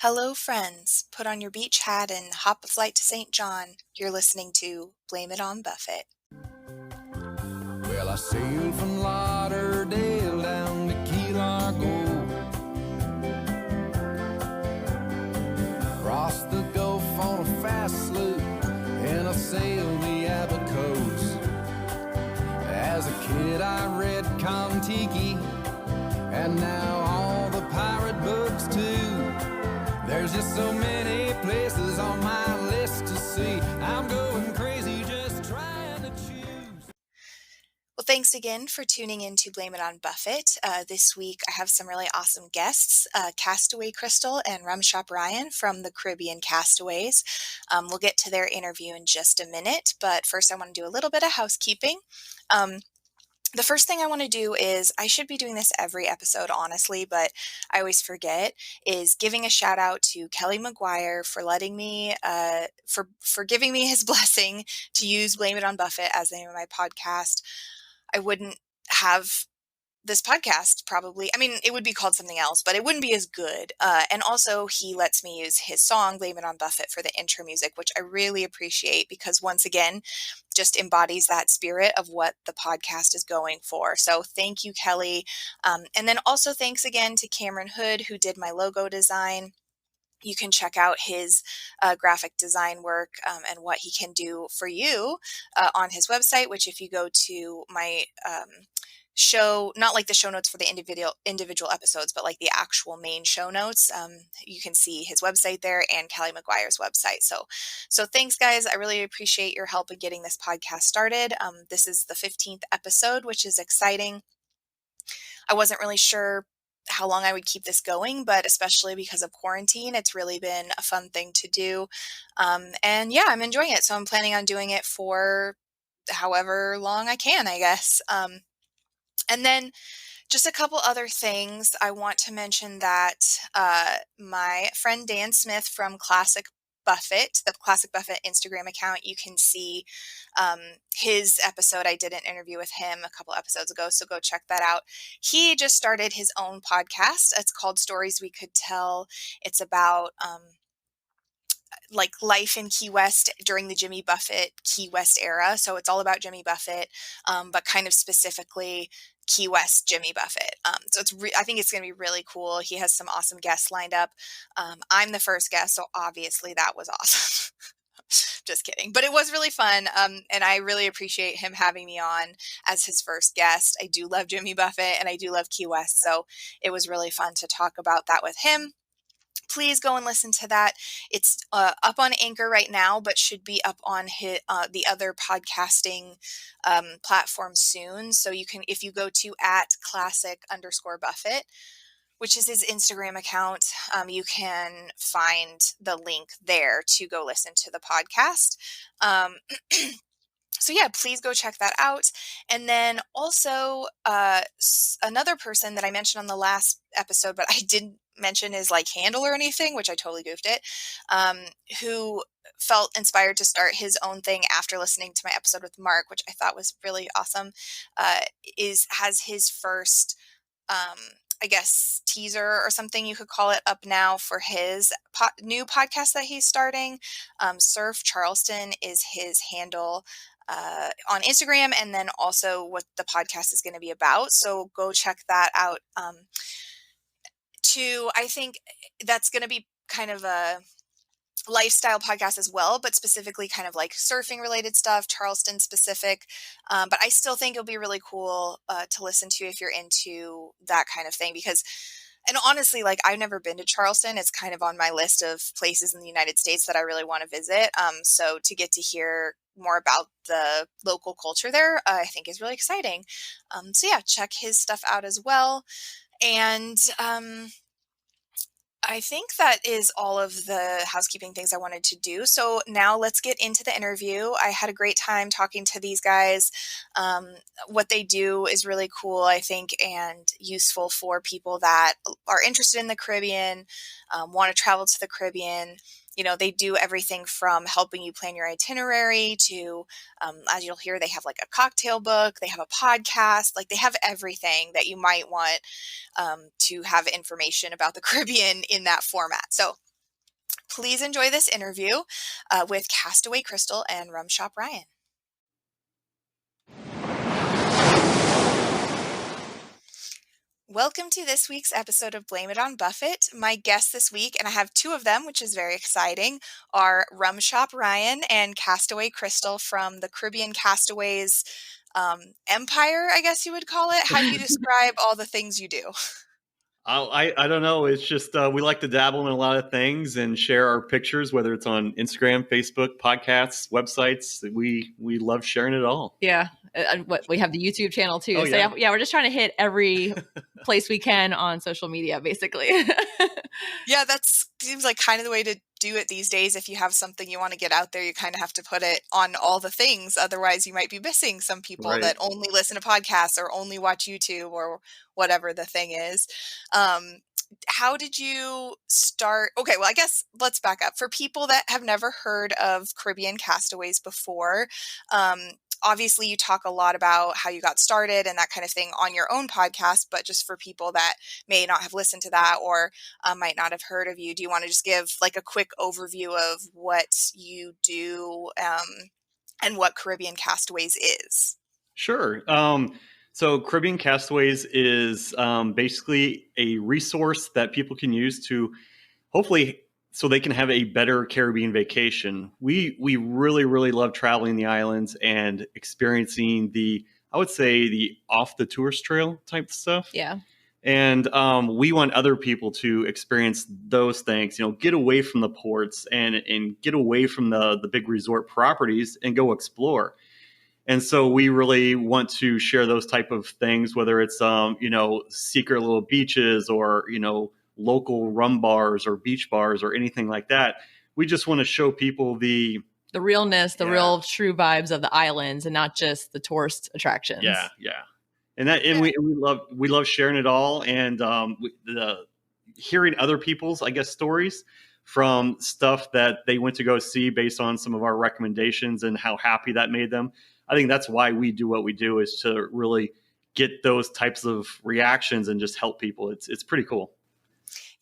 Hello, friends. Put on your beach hat and hop a flight to St. John. You're listening to Blame It on Buffett. Well, I sailed from Lauderdale down to Key Largo, crossed the Gulf on a fast sloop, and I sailed the Abacos. As a kid, I read Kon-Tiki, and now all the pirate books too. There's just so many places on my list to see. I'm going crazy just trying to choose. Well, thanks again for tuning in to Blame It on Buffett. This week, I have some really awesome guests, Castaway Crystal and RumShopRyan from the Caribbean Castaways. We'll get to their interview in just a minute, but first I want to do a little bit of housekeeping. The first thing I want to do is, I should be doing this every episode, honestly, but I always forget, is giving a shout out to Kelly McGuire for letting me, for giving me his blessing to use Blame It on Buffett as the name of my podcast. I wouldn't have this podcast probably, I mean, it would be called something else, but it wouldn't be as good. And also he lets me use his song, Blame It on Buffett, for the intro music, which I really appreciate because once again, just embodies that spirit of what the podcast is going for. So thank you, Kelly. And then also thanks again to Cameron Hood, who did my logo design. You can check out his graphic design work and what he can do for you on his website, which if you go to my show, not like the show notes for the individual episodes, but like the actual main show notes, you can see his website there and Kelly McGuire's website. So thanks, guys. I really appreciate your help in getting this podcast started. This is the 15th episode, which is exciting. I wasn't really sure how long I would keep this going, but especially because of quarantine, it's really been a fun thing to do. And yeah, I'm enjoying it. So I'm planning on doing it for however long I can, I guess. And then just a couple other things. I want to mention that my friend Dan Smith from Classic Buffett, the Classic Buffett Instagram account, you can see his episode. I did an interview with him a couple episodes ago, so go check that out. He just started his own podcast. It's called Stories We Could Tell. It's about like life in Key West during the Jimmy Buffett Key West era. So it's all about Jimmy Buffett, but kind of specifically Key West Jimmy Buffett. So I think it's going to be really cool. He has some awesome guests lined up. I'm the first guest, so obviously that was awesome. Just kidding. But it was really fun. And I really appreciate him having me on as his first guest. I do love Jimmy Buffett and I do love Key West. So it was really fun to talk about that with him. Please go and listen to that. It's up on Anchor right now, but should be up on the other podcasting platforms soon. So you can, if you go to @classic_Buffett, which is his Instagram account, you can find the link there to go listen to the podcast. So yeah, please go check that out. And then also another person that I mentioned on the last episode, but I didn't mention his like handle or anything, which I totally goofed it, who felt inspired to start his own thing after listening to my episode with Mark, which I thought was really awesome, has his first, I guess, teaser or something you could call it up now for his new podcast that he's starting. Surf Charleston is his handle on Instagram, and then also what the podcast is going to be about. So go check that out. I think that's going to be kind of a lifestyle podcast as well, but specifically kind of like surfing related stuff, Charleston specific. But I still think it'll be really cool to listen to if you're into that kind of thing, because, and honestly, like I've never been to Charleston. It's kind of on my list of places in the United States that I really want to visit. So to get to hear more about the local culture there, I think is really exciting. So yeah, check his stuff out as well. And I think that is all of the housekeeping things I wanted to do. So now let's get into the interview. I had a great time talking to these guys. What they do is really cool, I think, and useful for people that are interested in the Caribbean, want to travel to the Caribbean. You know, they do everything from helping you plan your itinerary to, as you'll hear, they have like a cocktail book, they have a podcast, like they have everything that you might want to have information about the Caribbean in that format. So please enjoy this interview with Castaway Crystal and RumShopRyan. Welcome to this week's episode of Blame It on Buffett. My guests this week, and I have two of them, which is very exciting, are RumShopRyan and Castaway Crystal from the Caribbean Castaways empire, I guess you would call it. How do you describe all the things you do? I don't know. It's just we like to dabble in a lot of things and share our pictures, whether it's on Instagram, Facebook, podcasts, websites. We love sharing it all. Yeah. We have the YouTube channel too. Oh, so yeah, we're just trying to hit every place we can on social media, basically. Yeah, that seems like kind of the way to do it these days. If you have something you want to get out there, you kind of have to put it on all the things. Otherwise, you might be missing some people Right. that only listen to podcasts or only watch YouTube or whatever the thing is. How did you start? Okay, well, I guess let's back up. For people that have never heard of Caribbean Castaways before, obviously you talk a lot about how you got started and that kind of thing on your own podcast, but just for people that may not have listened to that or might not have heard of you, do you want to just give like a quick overview of what you do and what Caribbean Castaways is? Sure. So Caribbean Castaways is basically a resource that people can use to hopefully so they can have a better Caribbean vacation. We really love traveling the islands and experiencing I would say the off the tourist trail type stuff. Yeah. And we want other people to experience those things, get away from the ports and get away from the big resort properties and go explore. And so we really want to share those type of things, whether it's, secret little beaches or, local rum bars or beach bars or anything like that. We just want to show people the realness, the real true vibes of the islands and not just the tourist attractions. Yeah. And we love sharing it all. And hearing other people's, I guess, stories from stuff that they went to go see based on some of our recommendations and how happy that made them. I think that's why we do what we do, is to really get those types of reactions and just help people. It's pretty cool.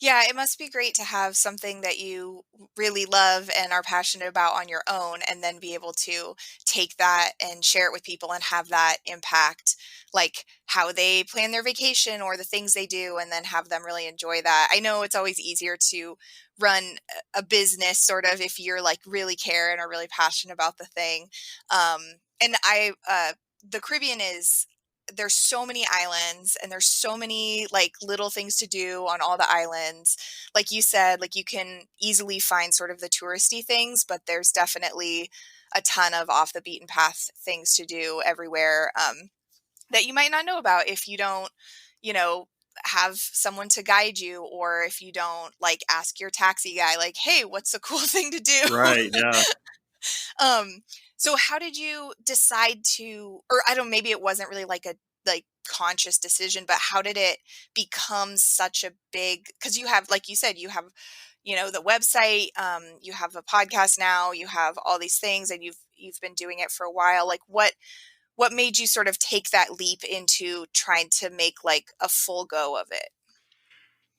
Yeah, it must be great to have something that you really love and are passionate about on your own, and then be able to take that and share it with people and have that impact, like how they plan their vacation or the things they do, and then have them really enjoy that. I know it's always easier to run a business sort of if you're like really care and are really passionate about the thing. And the Caribbean there's so many islands and there's so many like little things to do on all the islands. Like you said, like you can easily find sort of the touristy things, but there's definitely a ton of off the beaten path things to do everywhere that you might not know about if you don't, have someone to guide you, or if you don't like ask your taxi guy, like, hey, what's a cool thing to do? Right. Yeah. So how did you decide to, or I don't, maybe it wasn't really like a conscious decision, but how did it become such a big, because you have, like you said, you have, the website, you have a podcast now, you have all these things, and you've been doing it for a while. Like what made you sort of take that leap into trying to make like a full go of it?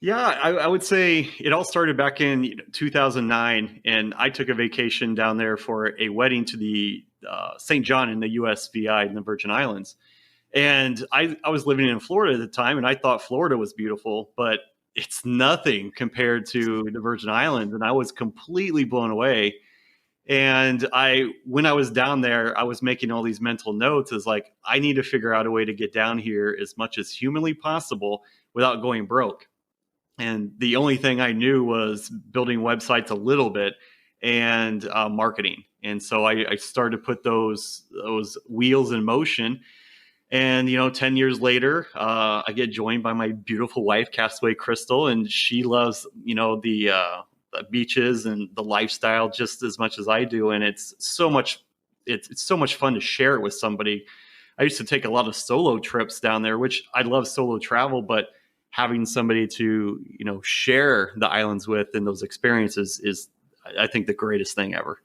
Yeah, I would say it all started back in 2009, and I took a vacation down there for a wedding to the St. John in the USVI in the Virgin Islands. And I was living in Florida at the time, and I thought Florida was beautiful, but it's nothing compared to the Virgin Islands. And I was completely blown away. And when I was down there, I was making all these mental notes as like, I need to figure out a way to get down here as much as humanly possible without going broke. And the only thing I knew was building websites a little bit and marketing. And so I started to put those wheels in motion. And, 10 years later, I get joined by my beautiful wife, Castaway Crystal, and she loves, the beaches and the lifestyle just as much as I do. And it's so much fun to share it with somebody. I used to take a lot of solo trips down there, which I love solo travel, but having somebody to, share the islands with and those experiences is, I think, the greatest thing ever.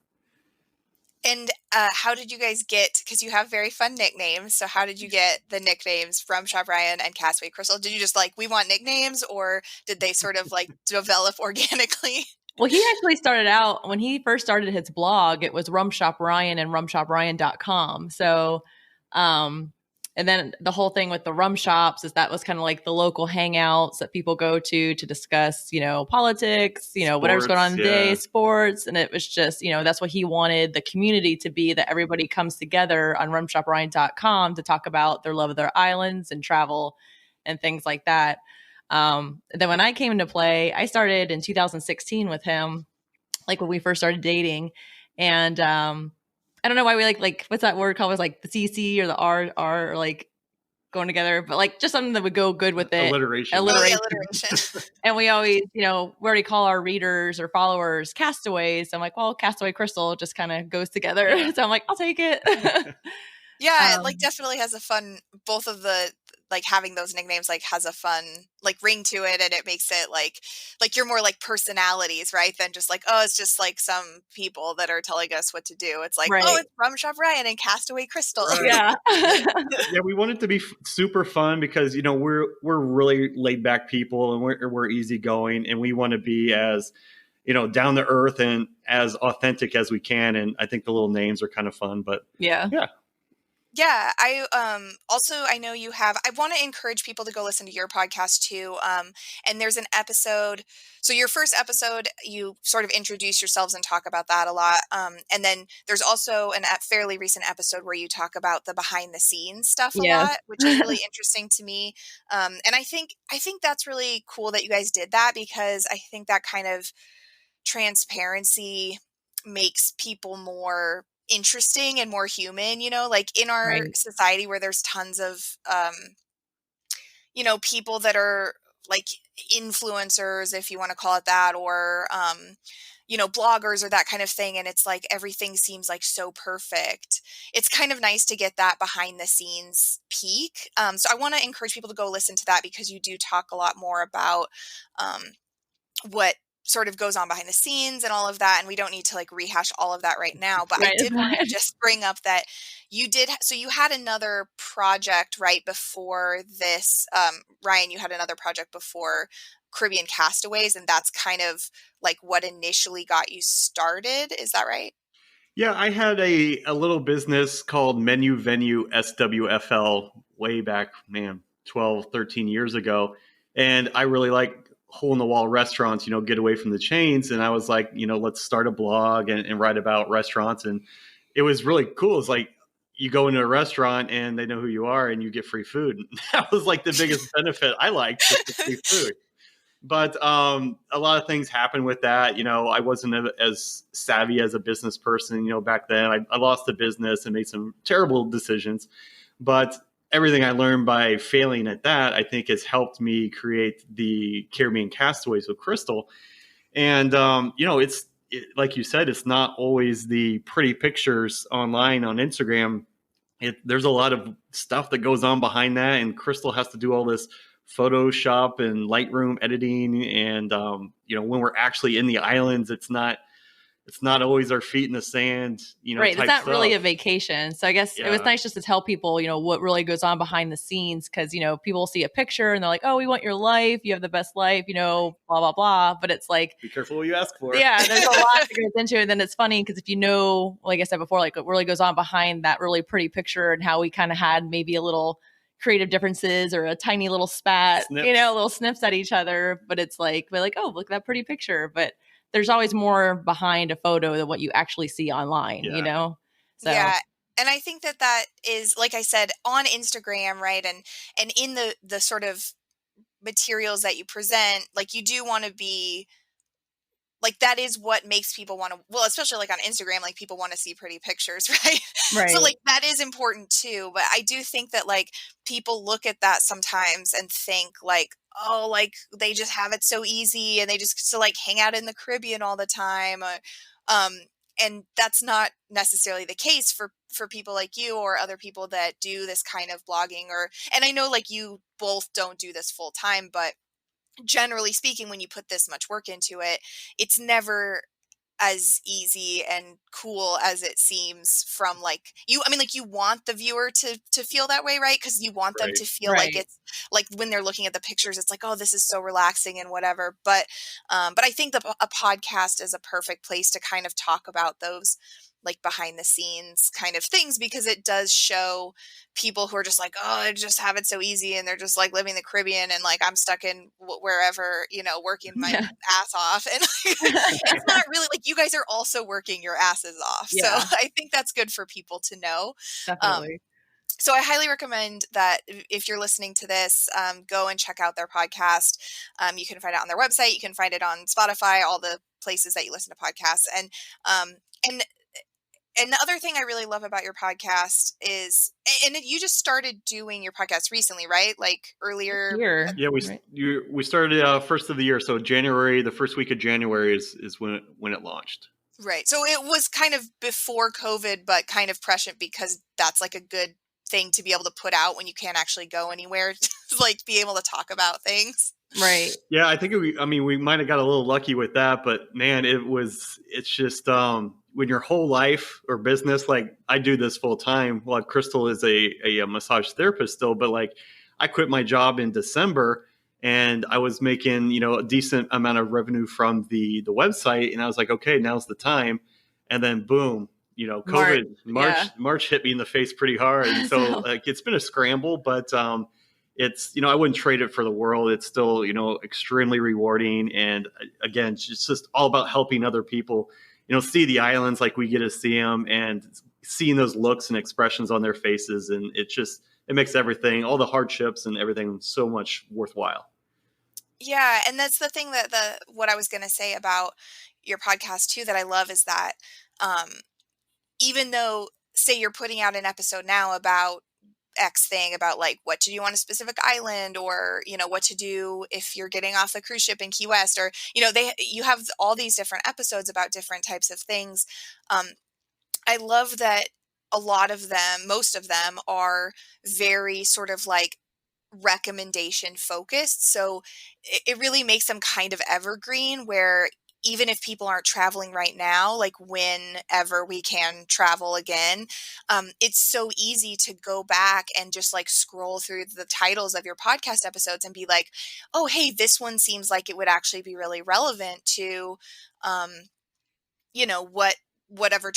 And how did you guys get, because you have very fun nicknames, so how did you get the nicknames RumShopRyan and Castaway Crystal? Did you just like, we want nicknames, or did they sort of like develop organically? Well, he actually started out when he first started his blog, it was RumShopRyan and RumShopRyan.com. So, and then the whole thing with the rum shops is that was kind of like the local hangouts that people go to discuss, politics, whatever's going on Sports, in the day, yeah. sports. And it was just, that's what he wanted the community to be, that everybody comes together on RumShopRyan.com to talk about their love of their islands and travel and things like that. Then when I came into play, I started in 2016 with him, like when we first started dating. And I don't know why we like what's that word called? It was like the CC or the R or like going together, but like just something that would go good with it. Alliteration. Oh, alliteration. And we always, we already call our readers or followers castaways. So I'm like, well, Castaway Crystal just kind of goes together. Yeah. So I'm like, I'll take it. Yeah, it like definitely has a fun, both of the, like having those nicknames like has a fun like ring to it, and it makes it like you're more like personalities, right? Than just like, oh, it's just like some people that are telling us what to do. It's like, oh, Right. it's RumShopRyan and Castaway Crystal. Right. Yeah. Yeah, we want it to be super fun because we're really laid back people, and we're easygoing, and we want to be as down to earth and as authentic as we can. And I think the little names are kind of fun, but Yeah. Yeah, I also I know you have, I want to encourage people to go listen to your podcast too. And there's an episode, so your first episode you sort of introduce yourselves and talk about that a lot. And then there's also a fairly recent episode where you talk about the behind the scenes stuff a Yes. lot, which is really interesting to me. And I think that's really cool that you guys did that, because I think that kind of transparency makes people more interesting and more human, like in our Right. society where there's tons of people that are like influencers, if you want to call it that, or bloggers or that kind of thing, and it's like everything seems like so perfect. It's kind of nice to get that behind the scenes peek. So I want to encourage people to go listen to that, because you do talk a lot more about um, what sort of goes on behind the scenes and all of that, and we don't need to like rehash all of that right now, but I Right. did want to just bring up that you had another project right before this. Ryan, you had another project before Caribbean Castaways, and that's kind of like what initially got you started, is that right? Yeah, I had a little business called Menu Venue SWFL way back, man, 12, 13 years ago. And I really like hole in the wall restaurants, get away from the chains. And I was like, let's start a blog and write about restaurants. And it was really cool. It's like you go into a restaurant and they know who you are and you get free food. That was like the biggest benefit I liked, just the free food. But a lot of things happened with that. I wasn't as savvy as a business person, back then. I lost the business and made some terrible decisions. But everything I learned by failing at that, I think, has helped me create the Caribbean Castaways with Crystal. And, like you said, it's not always the pretty pictures online on Instagram. There's a lot of stuff that goes on behind that. And Crystal has to do all this Photoshop and Lightroom editing, and when we're actually in the islands, it's not always our feet in the sand, Right. It's type not stuff. really a vacation. So I guess it was Yeah. nice just to tell people, what really goes on behind the scenes. Cause, people see a picture and they're like, oh, we want your life. You have the best life, blah, blah, blah. But it's like, Be careful what you ask for. yeah, there's a lot that goes into it. And then it's funny because if like I said before, like what really goes on behind that really pretty picture and how we kind of had maybe a little creative differences or a tiny little spat, Snips. little snips at each other. But it's like, we're like, oh, look at that pretty picture. But there's always more behind a photo than what you actually see online, Yeah. So Yeah. And I think that is, like I said, on Instagram, right? And in the sort of materials that you present, like you do want to be like, that is what makes people want to, well, especially like on Instagram, like people want to see pretty pictures, right? right. So like that is important too. But I do think that like people look at that sometimes and think like, oh, like they just have it so easy and they just like hang out in the Caribbean all the time. Um, and that's not necessarily the case for people like you or other people that do this kind of blogging, and I know like you both don't do this full time, but generally speaking, when you put this much work into it, it's never as easy and cool as it seems from like you. I mean, like you want the viewer to feel that way, right? Because you want them Right. to feel like Right. it's like when they're looking at the pictures, it's like, oh, this is so relaxing and whatever. But I think a podcast is a perfect place to kind of talk about those like behind the scenes kind of things, because it does show people who are just like, oh, they just have it so easy and they're just like living the Caribbean and like I'm stuck in wherever, working my Yeah. ass off. And it's not really like you guys are also working your asses off. So Yeah, I think that's good for people to know. Um, definitely. so I highly recommend that if you're listening to this, go and check out their podcast. You can find it on their website. You can find it on Spotify, all the places that you listen to podcasts. Um, and and the other thing I really love about your podcast is, and you just started doing your podcast recently, right? Like earlier. Here, Yeah, right? we started first of the year, so January, the first week of January is when it launched. Right. So it was kind of before COVID, but kind of prescient because that's like a good thing to be able to put out when you can't actually go anywhere, like be able to talk about things. Right. Yeah, I think we might have got a little lucky with that, but man, it's just when your whole life or business, like I do this full time. Well, Crystal is a massage therapist still, but like I quit my job in December and I was making, a decent amount of revenue from the website, and I was like, okay, now's the time. And then boom, March. COVID, Yeah. March hit me in the face pretty hard. And so So, like it's been a scramble, but it's I wouldn't trade it for the world. It's still extremely rewarding, and again, it's just all about helping other people see the islands like we get to see them, and seeing those looks and expressions on their faces, and it makes everything, all the hardships and everything, so much worthwhile. Yeah, and that's the thing that what I was going to say about your podcast too that I love is that um even though say you're putting out an episode now about X thing about like what to do on a specific island, or what to do if you're getting off the cruise ship in Key West, or you have all these different episodes about different types of things. um I love that a lot of them, most of them are very sort of like recommendation focused. So it really makes them kind of evergreen, where even if people aren't traveling right now, like whenever we can travel again, it's so easy to go back and just like scroll through the titles of your podcast episodes and be like, oh, hey, this one seems like it would actually be really relevant to, um, whatever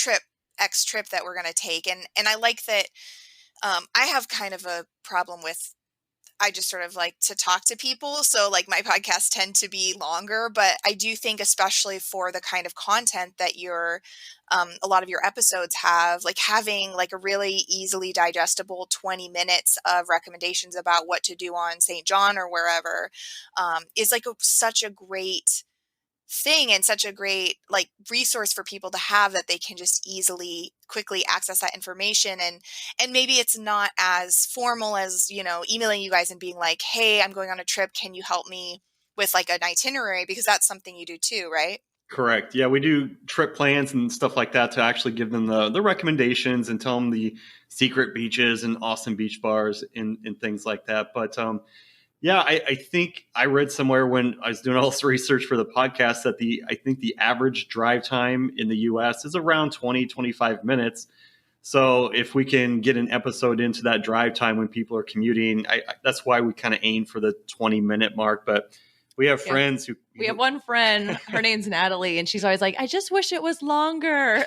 X trip that we're going to take. And I like that. I have kind of a problem with, I just sort of like to talk to people. So like my podcasts tend to be longer, but I do think especially for the kind of content that a lot of your episodes have, like having like a really easily digestible 20 minutes of recommendations about what to do on St. John or wherever, is like such a great thing and such a great like resource for people to have, that they can just easily quickly access that information. And maybe it's not as formal as emailing you guys and being like, hey, I'm going on a trip, can you help me with like an itinerary, because that's something you do too, right? Correct. Yeah, we do trip plans and stuff like that to actually give them the recommendations and tell them the secret beaches and awesome beach bars and things like that. But yeah, I think I read somewhere when I was doing all this research for the podcast that I think the average drive time in the US is around 20-25 minutes. So if we can get an episode into that drive time when people are commuting, that's why we kind of aim for the 20-minute mark. But we have yeah. friends who We have one friend, her name's Natalie, and she's always like, I just wish it was longer.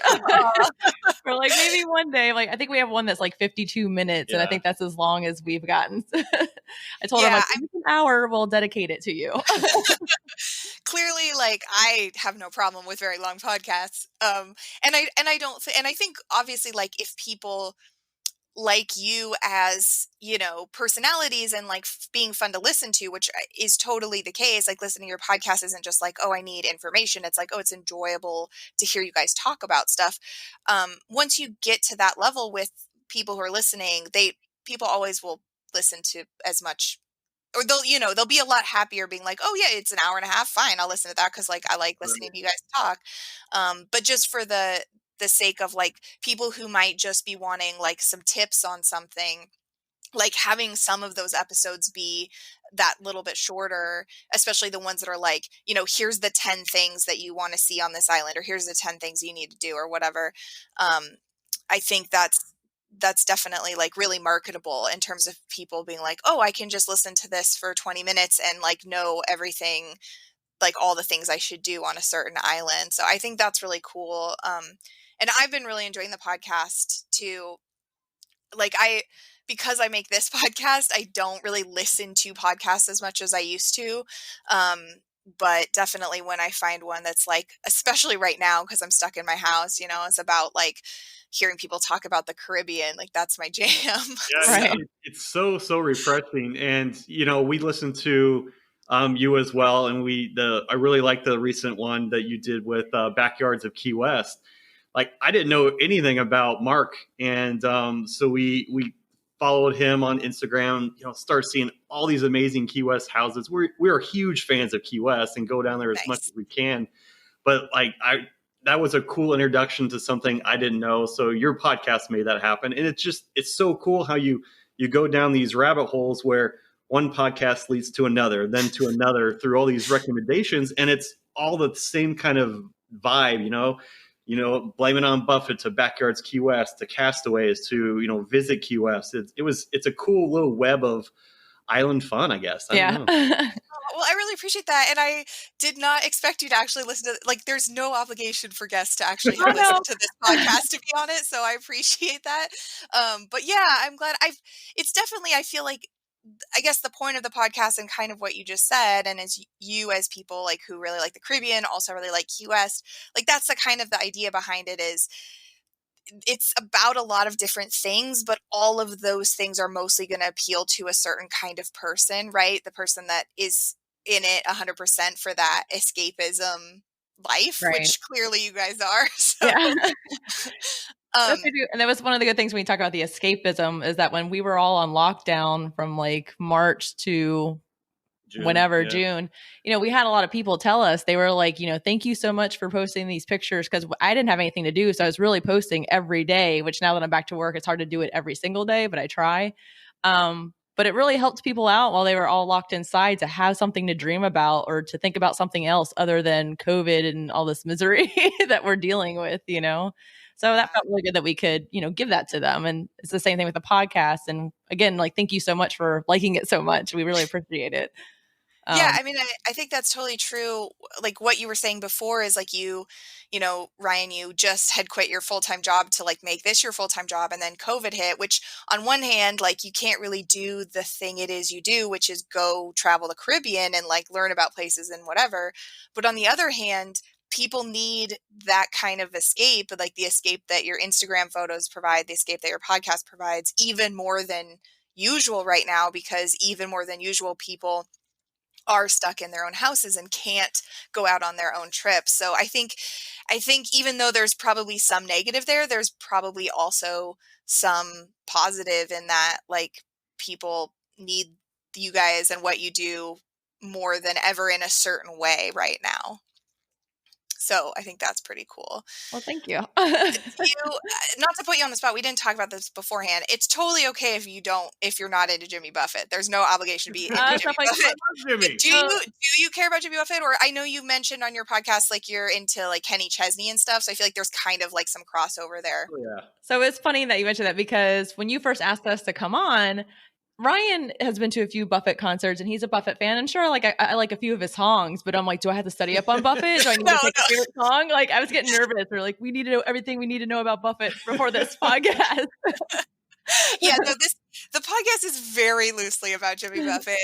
Or like maybe one day, like I think we have one that's like 52 minutes, and I Yeah. think that's as long as we've gotten. I told her, I'm Yeah, like, "Give us an hour, we'll dedicate it to you." clearly, like I have no problem with very long podcasts. And I don't and I think obviously like if people like you as personalities and like being fun to listen to, which is totally the case, like listening to your podcast isn't just like, oh, I need information. It's like, oh, it's enjoyable to hear you guys talk about stuff. Once you get to that level with people who are listening, people always will listen to as much, or they'll be a lot happier being like, oh yeah, it's an hour and a half, fine, I'll listen to that because like I like listening to you guys talk. But just for the sake of like people who might just be wanting like some tips on something, like having some of those episodes be that little bit shorter, especially the ones that are like, here's the 10 things that you want to see on this island, or here's the 10 things you need to do, or whatever. I think that's definitely like really marketable in terms of people being like, oh, I can just listen to this for 20 minutes and like know everything, like all the things I should do on a certain island. So I think that's really cool. And I've been really enjoying the podcast too. Like because I make this podcast, I don't really listen to podcasts as much as I used to. But definitely when I find one that's like, especially right now, because I'm stuck in my house, it's about like hearing people talk about the Caribbean, like that's my jam. Yeah, Right. it's so refreshing, and we listen to you as well, and I really like the recent one that you did with Backyards of Key West. Like I didn't know anything about Mark, and so we followed him on Instagram. Start seeing all these amazing Key West houses. We're huge fans of Key West and go down there as much Nice. as we can. But like that was a cool introduction to something I didn't know. So your podcast made that happen. And it's so cool how you go down these rabbit holes where one podcast leads to another, then to another through all these recommendations. And it's all the same kind of vibe, Blame It on Buffett to Backyards Key West to Castaways to, Visit Key West. It's a cool little web of island fun, I guess. I don't know. Well, I really appreciate that. And I did not expect you to actually listen to, like, there's no obligation for guests to actually I listen know. to this podcast to be on it. So I appreciate that. But yeah, I'm glad it's definitely, I feel like, I guess the point of the podcast and kind of what you just said, and as you as people like who really like the Caribbean, also really like Key West, like that's the kind of the idea behind it is it's about a lot of different things, but all of those things are mostly going to appeal to a certain kind of person, right? The person that is in it 100% for that escapism life, Right. which clearly you guys are. So, Yeah. um, And that was one of the good things when you talk about the escapism is that when we were all on lockdown from like March to June, we had a lot of people tell us, they were like, thank you so much for posting these pictures, because I didn't have anything to do. So I was really posting every day, which now that I'm back to work, it's hard to do it every single day, but I try. But it really helped people out while they were all locked inside to have something to dream about or to think about something else other than COVID and all this misery that we're dealing with, So that felt really good that we could, give that to them. And it's the same thing with the podcast. And again, like, thank you so much for liking it so much. We really appreciate it. Yeah, I mean, I think that's totally true. Like what you were saying before is like Ryan, you just had quit your full-time job to like make this your full-time job, and then COVID hit, which on one hand, like you can't really do the thing it is you do, which is go travel the Caribbean and like learn about places and whatever. But on the other hand, people need that kind of escape, like the escape that your Instagram photos provide, the escape that your podcast provides, even more than usual right now, because even more than usual, people are stuck in their own houses and can't go out on their own trips. So I think even though there's probably some negative there, there's probably also some positive in that, like people need you guys and what you do more than ever in a certain way right now. So I think that's pretty cool. Well, thank you. Not to put you on the spot, we didn't talk about this beforehand. It's totally okay if you're not into Jimmy Buffett. There's no obligation to be into Jimmy Buffett. Jimmy. Do you care about Jimmy Buffett? Or I know you mentioned on your podcast, like you're into like Kenny Chesney and stuff. So I feel like there's kind of like some crossover there. Oh, yeah. So it's funny that you mentioned that, because when you first asked us to come on, Ryan has been to a few Buffett concerts and he's a Buffett fan. And sure, like I like a few of his songs, but I'm like, do I have to study up on Buffett? Do I need to pick a favorite song? Like I was getting nervous. We're like, we need to know everything we need to know about Buffett before this podcast. Yeah, no, the podcast is very loosely about Jimmy Buffett.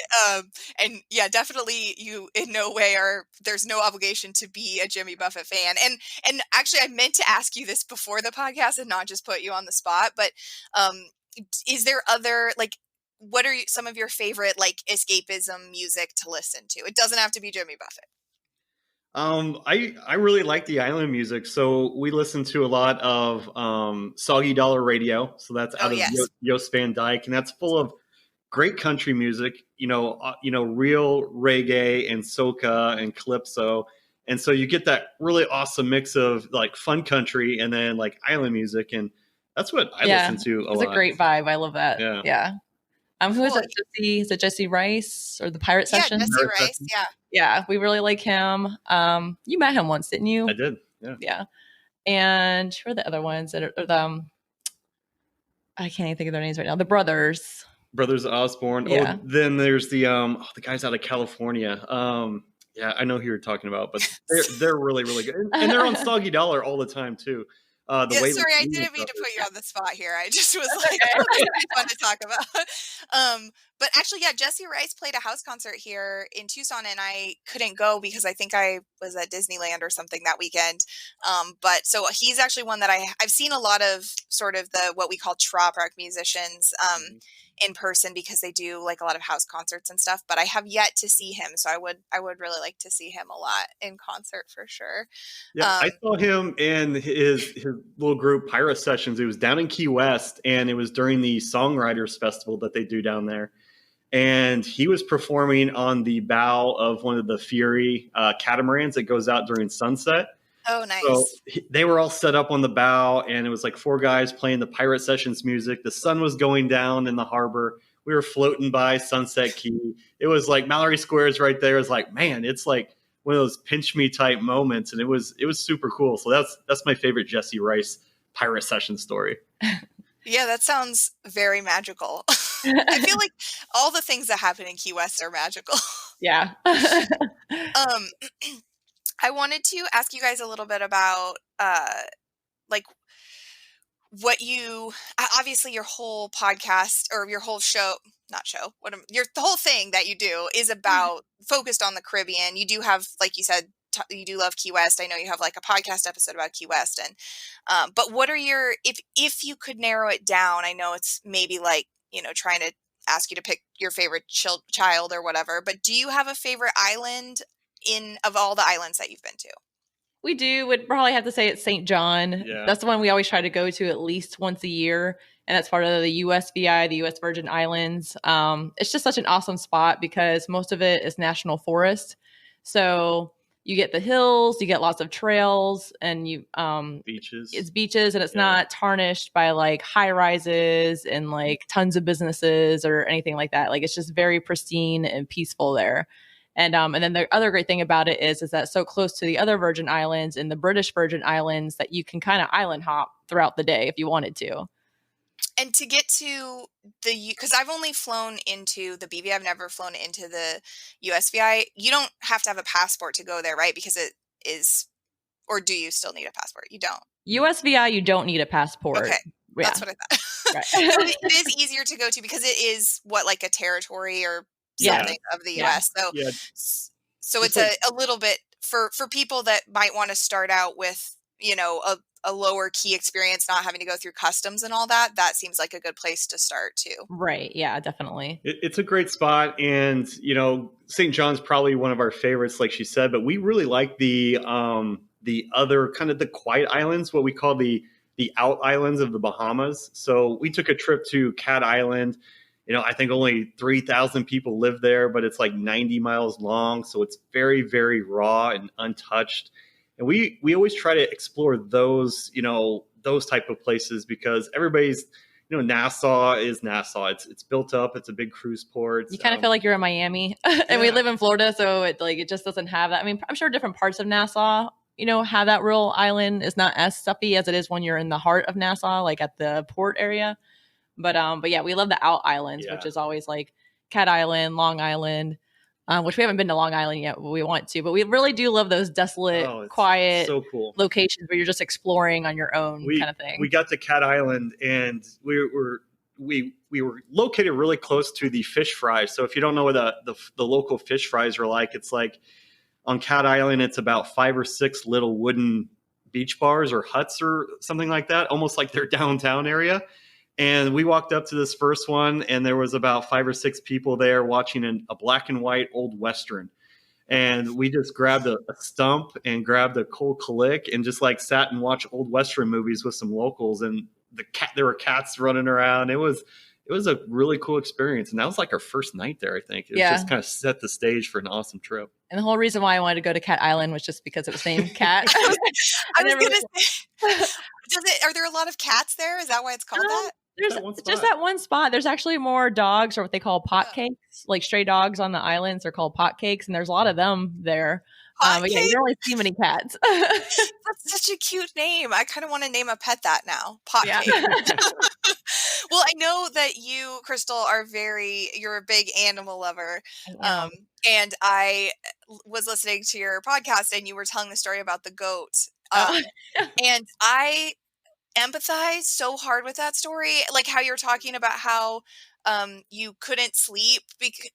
And yeah, definitely you in no way there's no obligation to be a Jimmy Buffett fan. And actually I meant to ask you this before the podcast and not just put you on the spot, but is there other, like, what are some of your favorite like escapism music to listen to? It doesn't have to be Jimmy Buffett. I really like the island music, so we listen to a lot of Soggy Dollar Radio. So that's out of Yost Van Dyke, and that's full of great country music. Real reggae and soca and calypso, and so you get that really awesome mix of like fun country and then like island music, and that's what I listen to a lot. It's a great vibe. I love that. Yeah. Who is Cool. it? Jesse, is it Jesse Rice or the Pirate Yeah, Session? Jesse Rice. Yeah. Yeah, we really like him. You met him once, didn't you? I did. Yeah. Yeah. And who are the other ones that are the I can't even think of their names right now. The brothers. Brothers Osborne. Yeah. Oh, then there's the guys out of California. Yeah, I know who you're talking about, but they're really, really good. And they're on Soggy Dollar all the time too. Yeah, Weightless sorry, I Movement didn't mean to brothers. put you on the spot here. I just was like, oh, this would be fun to talk about. But actually, yeah, Jesse Rice played a house concert here in Tucson, and I couldn't go because I think I was at Disneyland or something that weekend. But so he's actually one that I've seen a lot of sort of the what we call trop rock musicians in person because they do like a lot of house concerts and stuff. But I have yet to see him, so I would really like to see him a lot in concert for sure. Yeah, I saw him in his little group Pirate Sessions. It was down in Key West, and it was during the Songwriters Festival that they do down there. And he was performing on the bow of one of the Fury catamarans that goes out during sunset. Oh, nice. So they were all set up on the bow, and it was like 4 guys playing the Pirate Sessions music. The sun was going down in the harbor. We were floating by Sunset Key. It was like Mallory Squares right there. It's like, man, it's like one of those pinch me type moments, and it was super cool. So that's my favorite Jesse Rice Pirate Session story. Yeah, that sounds very magical. I feel like all the things that happen in Key West are magical. Yeah. I wanted to ask you guys a little bit about like what you obviously your whole podcast or your whole show, not show, the whole thing that you do is about focused on the Caribbean. You do have, like you said, you do love Key West. I know you have like a podcast episode about Key West, and but what are your if you could narrow it down? I know it's maybe like trying to ask you to pick your favorite child or whatever, but do you have a favorite island of all the islands that you've been to? We do. Would probably have to say it's St. John. Yeah. That's the one we always try to go to at least once a year. And that's part of the USVI, the U.S. Virgin Islands. It's just such an awesome spot because most of it is national forest. So you get the hills, you get lots of trails, and Beaches. It's beaches, and it's not tarnished by like high rises and like tons of businesses or anything like that. Like it's just very pristine and peaceful there. And then the other great thing about it is that it's so close to the other Virgin Islands and the British Virgin Islands that you can kind of island hop throughout the day if you wanted to. And to get to because I've only flown into the BV, I've never flown into the USVI. You don't have to have a passport to go there, right? Because it is, or do you still need a passport? You don't. USVI, you don't need a passport. Okay, yeah. That's what I thought. Right. So it is easier to go to because it is like a territory or something of the US. So it's a little bit for people that might want to start out with, a lower key experience, not having to go through customs and all that. That seems like a good place to start too. Right. Yeah, definitely. It's a great spot. And, St. John's probably one of our favorites, like she said, but we really like the other kind of the quiet islands, what we call the out islands of the Bahamas. So we took a trip to Cat Island. I think only 3,000 people live there, but it's like 90 miles long. So it's very, very raw and untouched. And we always try to explore those type of places because everybody's, Nassau is Nassau. It's built up. It's a big cruise port. You kind of feel like you're in Miami and we live in Florida. So it just doesn't have that. I mean, I'm sure different parts of Nassau, have that rural island. Is not as stuffy as it is when you're in the heart of Nassau, like at the port area. But yeah, we love the out islands, which is always like Cat Island, Long Island, which we haven't been to Long Island yet, but we want to. But we really do love those desolate, quiet so cool locations where you're just exploring on your own kind of thing. We got to Cat Island and we were located really close to the fish fries. So if you don't know what the local fish fries are like, it's like on Cat Island, it's about 5 or 6 little wooden beach bars or huts or something like that, almost like their downtown area. And we walked up to this first one, and there was about 5 or 6 people there watching a black and white old Western. And we just grabbed a stump and grabbed a cold Kalik and just like sat and watched old Western movies with some locals. And there were cats running around. It was a really cool experience. And that was like our first night there, I think. It just kind of set the stage for an awesome trip. And the whole reason why I wanted to go to Cat Island was just because it was named Cat. I was going to say, are there a lot of cats there? Is that why it's called that? There's that one just spot? that one spot. There's actually more dogs, or what they call pot cakes, like stray dogs on the islands. They're called pot cakes, and there's a lot of them there. Hot But yeah, you cake? don't really see many cats. That's such a cute name. I kind of want to name a pet that now. Pot Yeah. cake. Well, I know that you, Crystal, you're a big animal lover. I Um, am. and I was listening to your podcast and you were telling the story about the goat. Oh. And I empathize so hard with that story, like how you're talking about how you couldn't sleep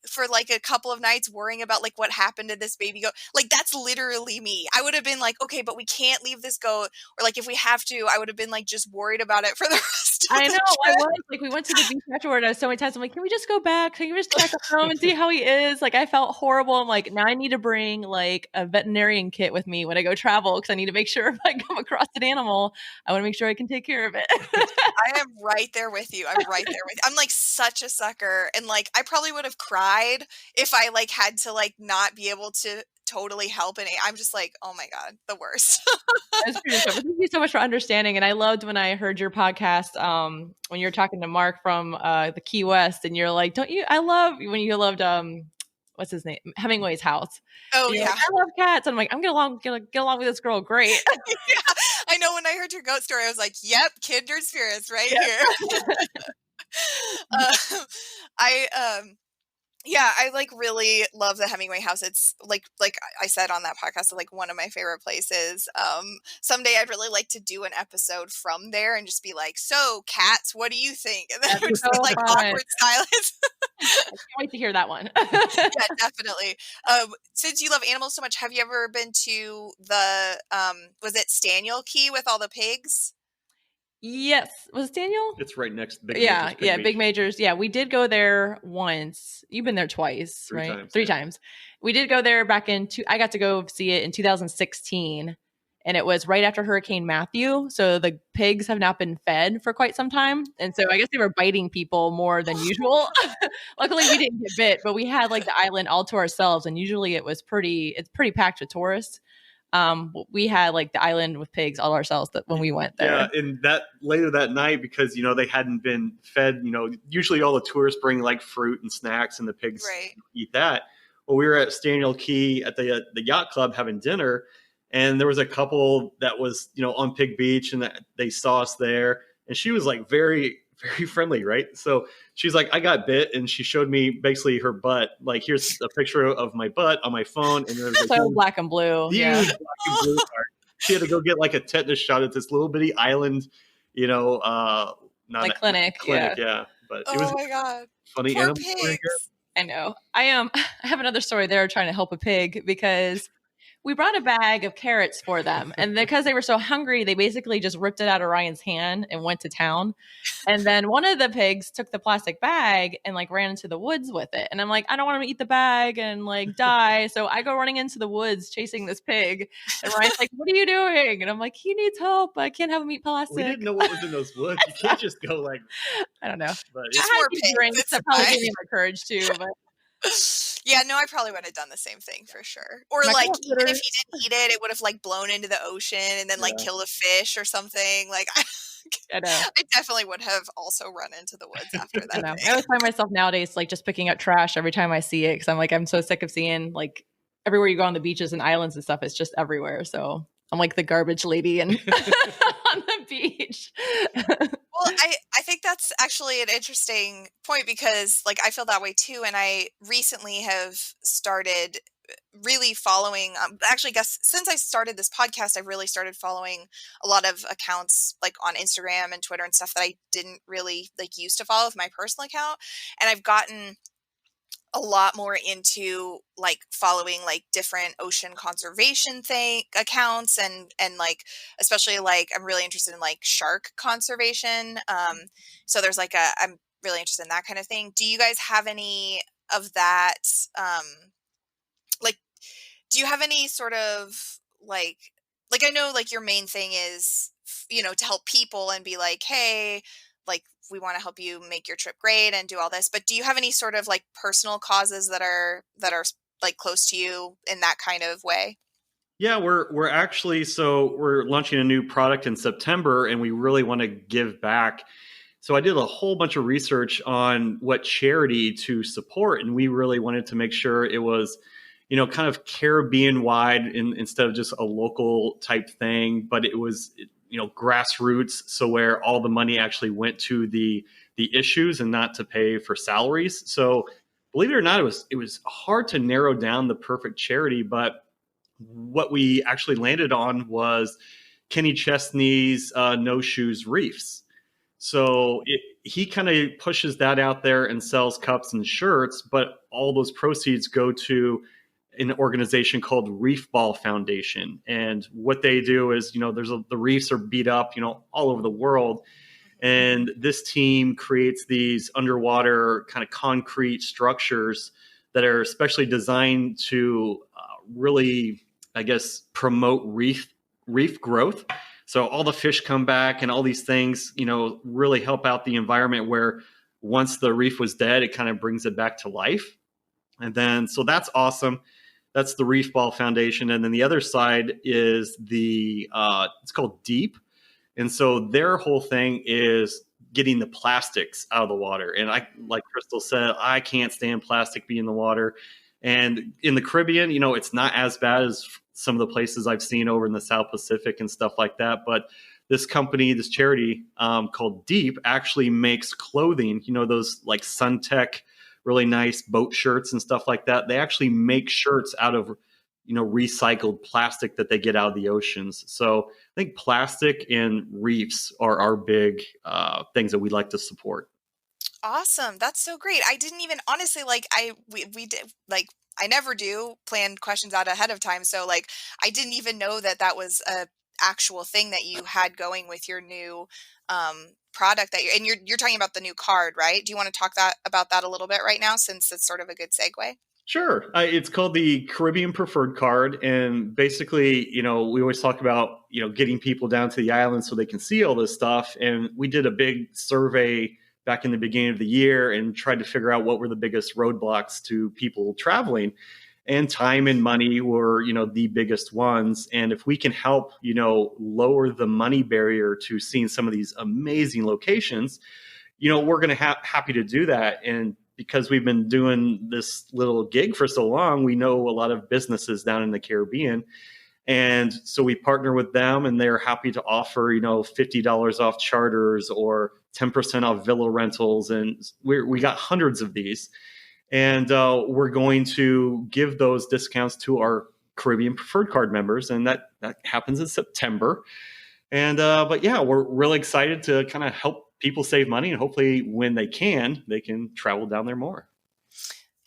for like a couple of nights worrying about like what happened to this baby goat. Like that's literally me. I would have been like, okay, but we can't leave this goat, or like if we have to, I would have been like just worried about it for the rest of I the know. I trip. was like, we went to the beach afterward. I was so many times. I'm like, can we just go back? Can we just check home and see how he is? Like, I felt horrible. I'm like, now I need to bring like a veterinarian kit with me when I go travel because I need to make sure if I come across an animal, I want to make sure I can take care of it. I am right there with you. I'm right there with you. I'm like such a sucker, and like I probably would have cried if I like had to like not be able to totally help. And I'm just like, oh my god, the worst. That's pretty much it. Thank you so much for understanding. And I loved when I heard your podcast when you were talking to Mark from the Key West, and you're like, "Don't you? I love when you loved what's his name, Hemingway's house." Oh And you're yeah. like, I love cats. And I'm like, I'm get along with this girl, great. Yeah, I know when I heard your goat story, I was like, yep, kindred spirits right Yeah. here. I yeah, I like really love the Hemingway house. It's like I said on that podcast, like one of my favorite places. Someday I'd really like to do an episode from there and just be like, so cats, what do you think? And then That'd it would be just be so like fun. awkward silence. I can't wait to hear that one. Yeah, definitely. Since you love animals so much, have you ever been to the was it Staniel Key with all the pigs? Yes. Was it Daniel? It's right next to Big Yeah, Majors, yeah, Beach. Big Majors. Yeah, we did go there once. You've been there twice, Three right? times, Three yeah. times. We did go there back I got to go see it in 2016, and it was right after Hurricane Matthew. So the pigs have not been fed for quite some time. And so I guess they were biting people more than usual. Luckily we didn't get bit, but we had like the island all to ourselves. And usually it's pretty packed with tourists. We had like the island with pigs all ourselves when we went there. Yeah, and that later that night, because they hadn't been fed. Usually all the tourists bring like fruit and snacks, and the pigs Right. eat that. Well, we were at Staniel Key at the yacht club having dinner, and there was a couple that was on Pig Beach, and they saw us there, and she was like very very friendly, right? So she's like, I got bit, and she showed me basically her butt. Like, here's a picture of my butt on my phone, and there's like So black and blue. Yeah. black and blue part. She had to go get like a tetanus shot at this little bitty island, not Like a clinic. yeah. But it was Oh my god. funny. Poor animal pigs. I know. I have another story there trying to help a pig because we brought a bag of carrots for them. And because they were so hungry, they basically just ripped it out of Ryan's hand and went to town. And then one of the pigs took the plastic bag and like ran into the woods with it. And I'm like, I don't want him to eat the bag and like die. So I go running into the woods chasing this pig. And Ryan's like, what are you doing? And I'm like, he needs help. I can't have him eat plastic. We didn't know what was in those woods. You can't just go like, I don't know. but Just I had more these pigs. drinks It's that probably fine. gave me more courage too. But Yeah, no, I probably would have done the same thing for sure. Or My like cat even litter- if he didn't eat it, it would have like blown into the ocean and then like Yeah. killed a fish or something. Like I know. I definitely would have also run into the woods after I that. know. thing. I always find myself nowadays like just picking up trash every time I see it because I'm so sick of seeing like everywhere you go on the beaches and islands and stuff. It's just everywhere. So I'm like the garbage lady and on the beach. Well, I think that's actually an interesting point because like I feel that way too, and I recently have started really following actually guess since I started this podcast I've really started following a lot of accounts like on Instagram and Twitter and stuff that I didn't really like used to follow with my personal account, and I've gotten a lot more into like following like different ocean conservation accounts and like especially like I'm really interested in like shark conservation. So there's like I'm really interested in that kind of thing. Do you guys have any of that like do you have any sort of like I know like your main thing is to help people and be like, hey, like we want to help you make your trip great and do all this, but do you have any sort of like personal causes that are like close to you in that kind of way? Yeah, we're actually we're launching a new product in September, and we really want to give back. So I did a whole bunch of research on what charity to support, and we really wanted to make sure it was, kind of Caribbean wide instead of just a local type thing, but it was, grassroots. So where all the money actually went to the issues and not to pay for salaries. So believe it or not, it was hard to narrow down the perfect charity, but what we actually landed on was Kenny Chesney's No Shoes Reefs. So he kind of pushes that out there and sells cups and shirts, but all those proceeds go to an organization called Reef Ball Foundation. And what they do is, the reefs are beat up, all over the world. And this team creates these underwater kind of concrete structures that are especially designed to really, I guess, promote reef growth. So all the fish come back and all these things, really help out the environment where once the reef was dead, it kind of brings it back to life. And then, so that's awesome. That's the Reef Ball Foundation. And then the other side is it's called Deep. And so their whole thing is getting the plastics out of the water. And like Crystal said, I can't stand plastic being in the water. And in the Caribbean, it's not as bad as some of the places I've seen over in the South Pacific and stuff like that. But this company, this charity called Deep, actually makes clothing, those like SunTech, really nice boat shirts and stuff like that. They actually make shirts out of, recycled plastic that they get out of the oceans. So I think plastic and reefs are our big things that we like to support. Awesome. That's so great. I didn't even honestly we did I never do plan questions out ahead of time. So I didn't even know that was a actual thing that you had going with your new product and you're talking about the new card, right? Do you want to talk about that a little bit right now, since it's sort of a good segue? Sure. It's called the Caribbean Preferred Card. And basically, we always talk about, getting people down to the island so they can see all this stuff. And we did a big survey back in the beginning of the year and tried to figure out what were the biggest roadblocks to people traveling. And time and money were, the biggest ones. And if we can help, lower the money barrier to seeing some of these amazing locations, we're going to happy to do that. And because we've been doing this little gig for so long, we know a lot of businesses down in the Caribbean. And so we partner with them, and they're happy to offer, $50 off charters or 10% off villa rentals. And we got hundreds of these. And we're going to give those discounts to our Caribbean Preferred Card members. And that happens in September. And but yeah, we're really excited to kind of help people save money, and hopefully when they can travel down there more.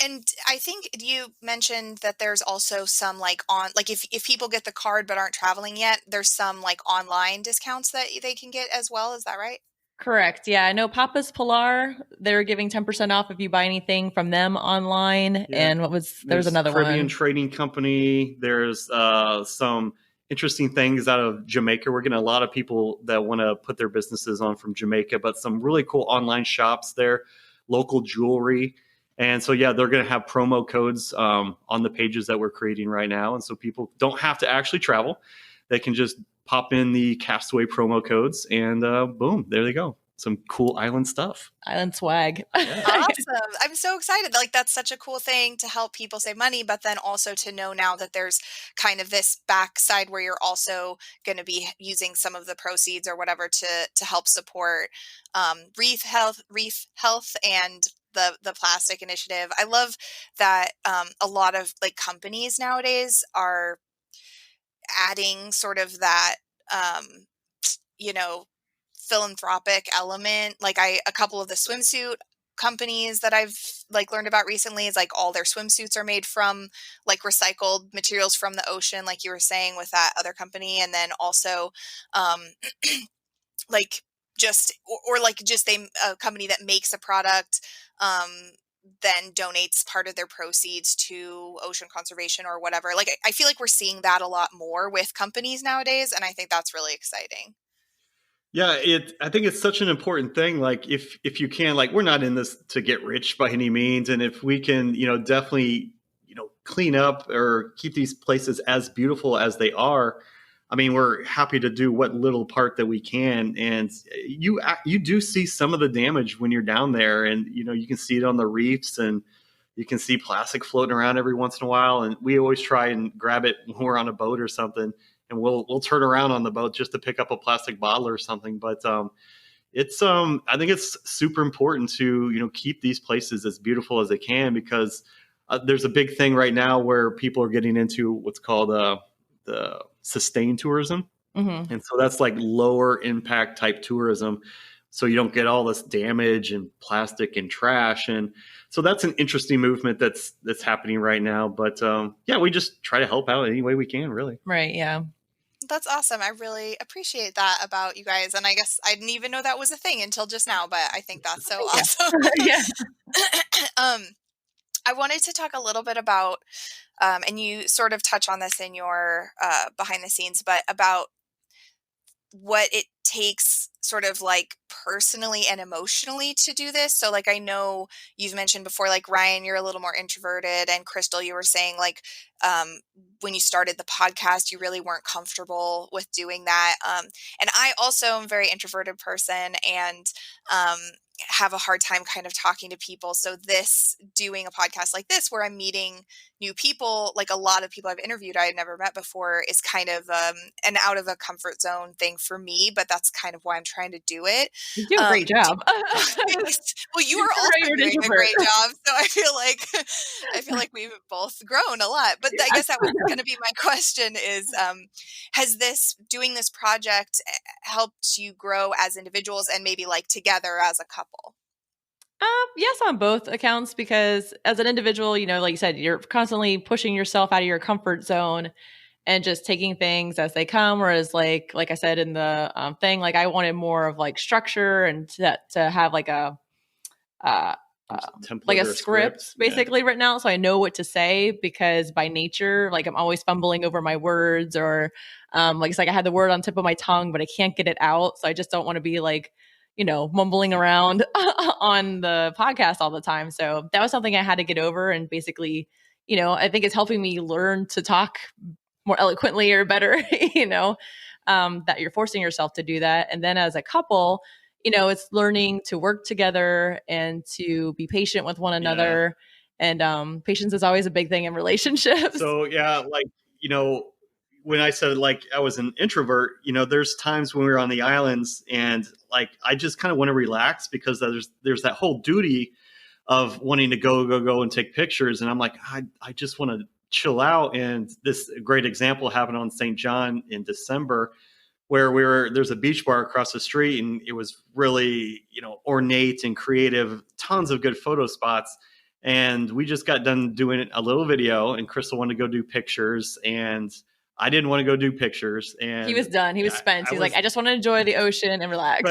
And I think you mentioned that there's also some if people get the card but aren't traveling yet, there's some online discounts that they can get as well. Is that right? Correct. Yeah, I know Papa's Pilar, they're giving 10% off if you buy anything from them online. Yeah. And there's another Caribbean one. Trading Company. There's some interesting things out of Jamaica. We're getting a lot of people that want to put their businesses on from Jamaica, but some really cool online shops there, local jewelry. And so, yeah, they're going to have promo codes on the pages that we're creating right now. And so people don't have to actually travel. They can just pop in the Castaway promo codes and boom, there they go. Some cool island stuff. Island swag. Yeah. Awesome. I'm so excited. That's such a cool thing to help people save money, but then also to know now that there's kind of this backside where you're also going to be using some of the proceeds or whatever to help support reef health and the plastic initiative. I love that a lot of companies nowadays are adding sort of that philanthropic element. A couple of the swimsuit companies that I've learned about recently is all their swimsuits are made from recycled materials from the ocean, like you were saying with that other company. And then also a company that makes a product then donates part of their proceeds to ocean conservation or whatever. I feel like we're seeing that a lot more with companies nowadays, and I think that's really exciting. Yeah, I think it's such an important thing. If you can, we're not in this to get rich by any means. And if we can, definitely, clean up or keep these places as beautiful as they are, I mean, we're happy to do what little part that we can. And you do see some of the damage when you're down there, and you can see it on the reefs, and you can see plastic floating around every once in a while. And we always try and grab it when we're on a boat or something, and we'll turn around on the boat just to pick up a plastic bottle or something. But it's I think it's super important to keep these places as beautiful as they can, because there's a big thing right now where people are getting into what's called the sustained tourism. Mm-hmm. And so that's like lower impact type tourism. So you don't get all this damage and plastic and trash. And so that's an interesting movement that's happening right now. But yeah, we just try to help out any way we can, really. Right. Yeah. That's awesome. I really appreciate that about you guys. And I guess I didn't even know that was a thing until just now, but I think that's so Yeah. awesome. Yeah. I wanted to talk a little bit about, and you sort of touch on this in your behind the scenes, but about what it takes sort of like personally and emotionally to do this. So like, I know you've mentioned before, like Ryan, you're a little more introverted, and Crystal, you were saying like, when you started the podcast, you really weren't comfortable with doing that. And I also am a very introverted person, and have a hard time kind of talking to people. So doing a podcast like this, where I'm meeting new people, like a lot of people I've interviewed I had never met before, is kind of an out of a comfort zone thing for me, but that's kind of why I'm trying to do it. You do a great job. Well, you are also doing a great job. So I feel like we've both grown a lot. But I guess that was going to be my question is, has doing this project helped you grow as individuals and maybe like together as a couple? Yes, on both accounts, because as an individual, like you said, you're constantly pushing yourself out of your comfort zone and just taking things as they come. Whereas like I said in the thing, like I wanted more of like structure and to have like a Template like a or script basically written out, so I know what to say, because by nature, like I'm always fumbling over my words, or like it's like I had the word on tip of my tongue, but I can't get it out. So I just don't want to be like, mumbling around on the podcast all the time. So that was something I had to get over. And basically, I think it's helping me learn to talk more eloquently or better, that you're forcing yourself to do that. And then as a couple, it's learning to work together and to be patient with one another. And patience is always a big thing in relationships. So yeah, like, when I said like I was an introvert, there's times when we were on the islands, and like I just kind of want to relax, because there's that whole duty of wanting to go and take pictures, and I'm like, I just want to chill out. And this great example happened on St. John in December, where there's a beach bar across the street, and it was really ornate and creative, tons of good photo spots. And we just got done doing a little video, and Crystal wanted to go do pictures, and I didn't want to go do pictures. And he was done. He was spent. He's like, I just want to enjoy the ocean and relax.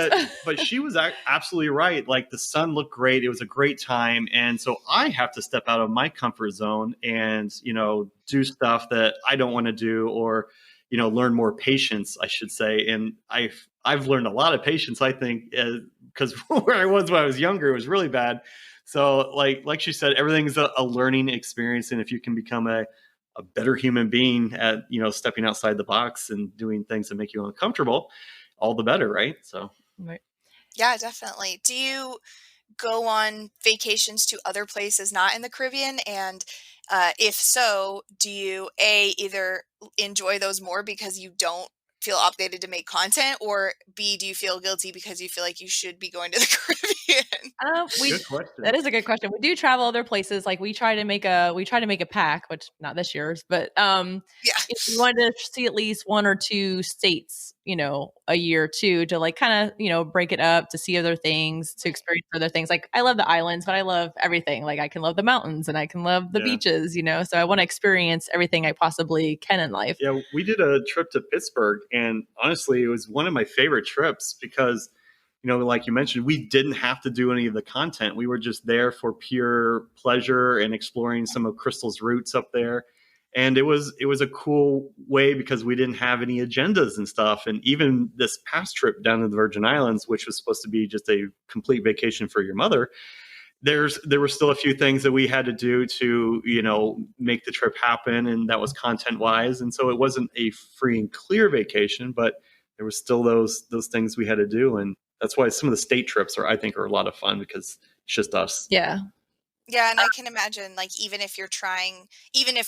But she was absolutely right. Like the sun looked great. It was a great time. And so I have to step out of my comfort zone and, do stuff that I don't want to do, or, learn more patience, I should say. And I've learned a lot of patience, I think, because where I was when I was younger, it was really bad. So like she said, everything's a learning experience. And if you can become a better human being at, stepping outside the box and doing things that make you uncomfortable, all the better. Right. So. Right. Yeah, definitely. Do you go on vacations to other places not in the Caribbean? And if so, do you either enjoy those more because you don't feel obligated to make content, or B, do you feel guilty because you feel like you should be going to the Caribbean? Good question. That is a good question. We do travel other places. Like we try to make a pack, which not this year's, but we wanted to see at least one or two states, a year or two, to like kind of, break it up, to see other things, to experience other things. Like I love the islands, but I love everything. Like I can love the mountains and I can love the beaches, so I want to experience everything I possibly can in life. Yeah. We did a trip to Pittsburgh, and honestly, it was one of my favorite trips because, like you mentioned, we didn't have to do any of the content. We were just there for pure pleasure and exploring some of Crystal's roots up there. And it was a cool way because we didn't have any agendas and stuff. And even this past trip down to the Virgin Islands, which was supposed to be just a complete vacation for your mother, there were still a few things that we had to do to, make the trip happen, and that was content wise. And so it wasn't a free and clear vacation, but there was still those things we had to do. And that's why some of the state trips I think are a lot of fun, because it's just us. Yeah. Yeah, and I can imagine, like, even if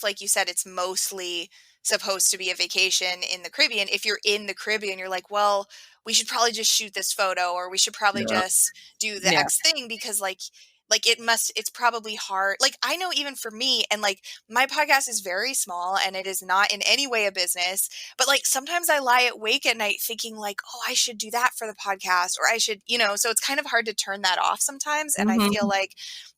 like you said, it's mostly supposed to be a vacation in the Caribbean, if you're in the Caribbean, you're like, well, we should probably just shoot this photo, or we should probably Yeah. just do the Yeah. X thing, because like it's probably hard. Like, I know even for me, and like my podcast is very small and it is not in any way a business, but like sometimes I lie awake at night thinking like, oh, I should do that for the podcast, or I should, so it's kind of hard to turn that off sometimes. And I feel like,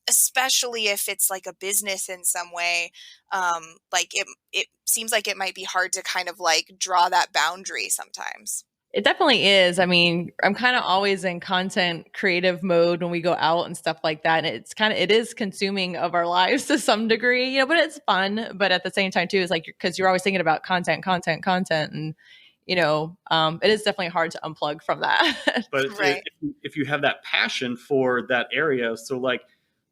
especially if it's like a business in some way, like it seems like it might be hard to kind of like draw that boundary sometimes. It definitely is. I mean, I'm kind of always in content creative mode when we go out and stuff like that. And it is consuming of our lives to some degree, but it's fun. But at the same time too, it's like, because you're always thinking about content. And, it is definitely hard to unplug from that. But Right. if you have that passion for that area, so like,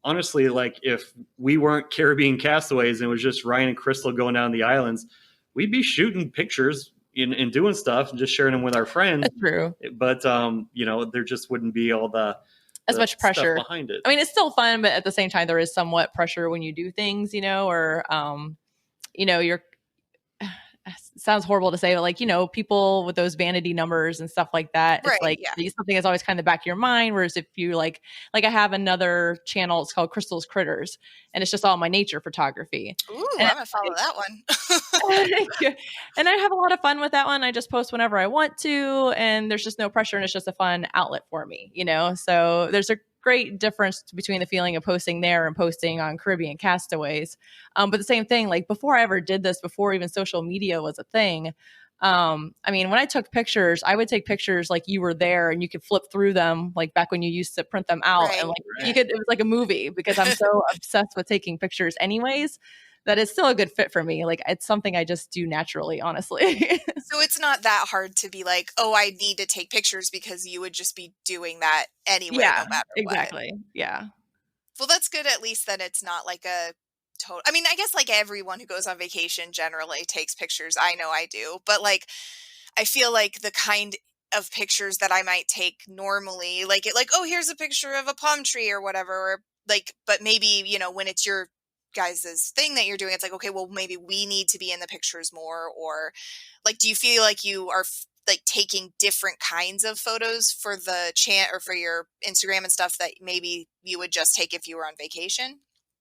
honestly, like if we weren't Caribbean Castaways and it was just Ryan and Crystal going down the islands, we'd be shooting pictures and doing stuff and just sharing them with our friends. That's true. But there just wouldn't be all as much pressure behind it. I mean, it's still fun, but at the same time, there is somewhat pressure when you do things, or you're. Sounds horrible to say, but like, people with those vanity numbers and stuff like that, Right, it's like yeah. something that's always kind of the back of your mind. Whereas if you like I have another channel, it's called Crystal's Critters, and it's just all my nature photography. Ooh, And I'm gonna follow that one. and I have a lot of fun with that one. I just post whenever I want to, and there's just no pressure, and it's just a fun outlet for me, So there's a great difference between the feeling of posting there and posting on Caribbean Castaways. But the same thing, like before I ever did this, before even social media was a thing, I mean, when I took pictures, I would take pictures like you were there and you could flip through them, like back when you used to print them out. Right. And like it was like a movie, because I'm so obsessed with taking pictures anyways, that is still a good fit for me. Like it's something I just do naturally, honestly. So it's not that hard to be like, oh, I need to take pictures, because you would just be doing that anyway, no matter exactly. what. Yeah. Well, that's good, at least that it's not like a total. I mean, I guess like everyone who goes on vacation generally takes pictures. I know I do, but like I feel like the kind of pictures that I might take normally, like oh, here's a picture of a palm tree or whatever, or like, but maybe, when it's your guys' thing that you're doing, it's like, okay, well, maybe we need to be in the pictures more, or like, do you feel like you are like taking different kinds of photos for the chant or for your Instagram and stuff that maybe you would just take if you were on vacation?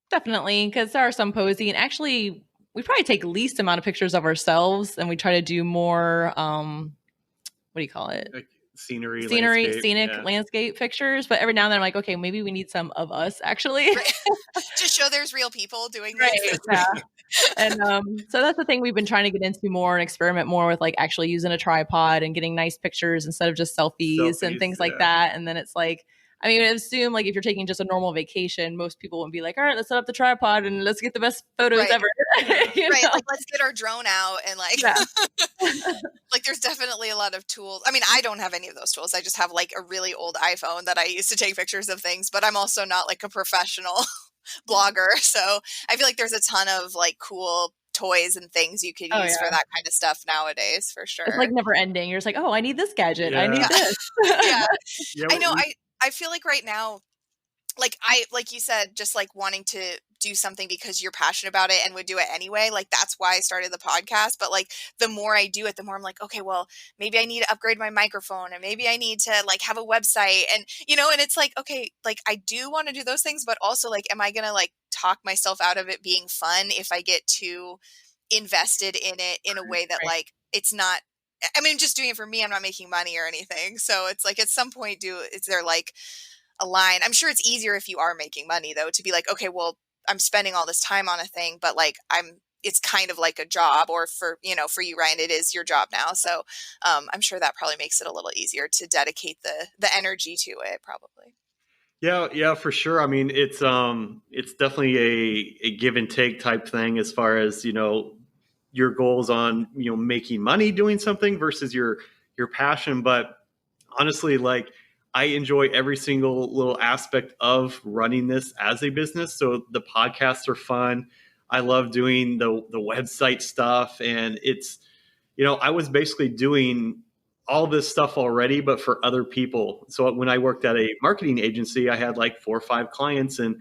Definitely, because there are some posing, and actually we probably take least amount of pictures of ourselves, and we try to do more what do you call it? Like scenic landscape pictures. But every now and then I'm like, okay, maybe we need some of us actually. Right. Just show there's real people doing Right. this. Yeah. And so that's the thing we've been trying to get into more and experiment more with, like actually using a tripod and getting nice pictures instead of just selfies and things like that. And then it's like, I mean, I assume like if you're taking just a normal vacation, most people would be like, all right, let's set up the tripod and let's get the best photos ever. Right. Like, let's get our drone out and like, like there's definitely a lot of tools. I mean, I don't have any of those tools. I just have like a really old iPhone that I use to take pictures of things, but I'm also not like a professional blogger. So I feel like there's a ton of like cool toys and things you could use for that kind of stuff nowadays, for sure. It's like never ending. You're just like, oh, I need this gadget. I need this. I know. I feel like right now, like you said, just like wanting to do something because you're passionate about it and would do it anyway. Like that's why I started the podcast. But like the more I do it, the more I'm like, okay, well, maybe I need to upgrade my microphone, and maybe I need to like have a website, and and it's like, okay, like I do want to do those things, but also like, am I gonna like talk myself out of it being fun if I get too invested in it in a way that like it's not. I mean, I'm just doing it for me. I'm not making money or anything. So it's like at some point, is there like a line? I'm sure it's easier if you are making money though, to be like, okay, well, I'm spending all this time on a thing, but like it's kind of like a job, or for you, Ryan, it is your job now. So I'm sure that probably makes it a little easier to dedicate the energy to it, probably. Yeah, for sure. I mean, it's definitely a give and take type thing, as far as, your goals on, making money doing something versus your passion. But honestly, like I enjoy every single little aspect of running this as a business. So the podcasts are fun. I love doing the website stuff, and it's, I was basically doing all this stuff already, but for other people. So when I worked at a marketing agency, I had like 4 or 5 clients, and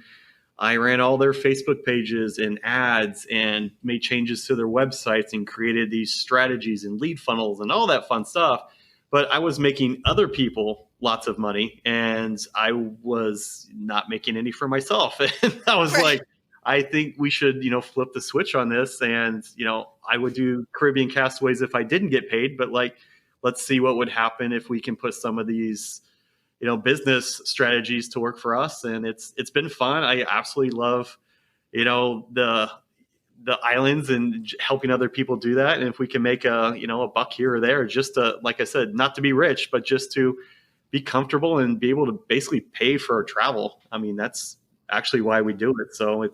I ran all their Facebook pages and ads and made changes to their websites and created these strategies and lead funnels and all that fun stuff. But I was making other people lots of money, and I was not making any for myself. And I was like, I think we should, flip the switch on this. And, I would do Caribbean Castaways if I didn't get paid, but like, let's see what would happen if we can put some of these, business strategies to work for us. And it's been fun. I absolutely love, the islands and helping other people do that. And if we can make a buck here or there, just to, like I said, not to be rich, but just to be comfortable and be able to basically pay for our travel. I mean, that's actually why we do it. So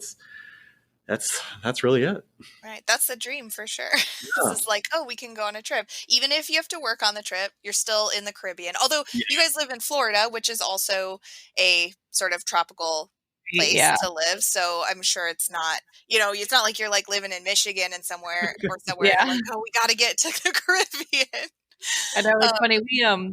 that's really it. Right. That's the dream for sure. Yeah. This is like, oh, we can go on a trip. Even if you have to work on the trip, you're still in the Caribbean. Although you guys live in Florida, which is also a sort of tropical place to live. So I'm sure it's not, it's not like you're like living in Michigan and somewhere and like, oh, we got to get to the Caribbean. I know, it's funny.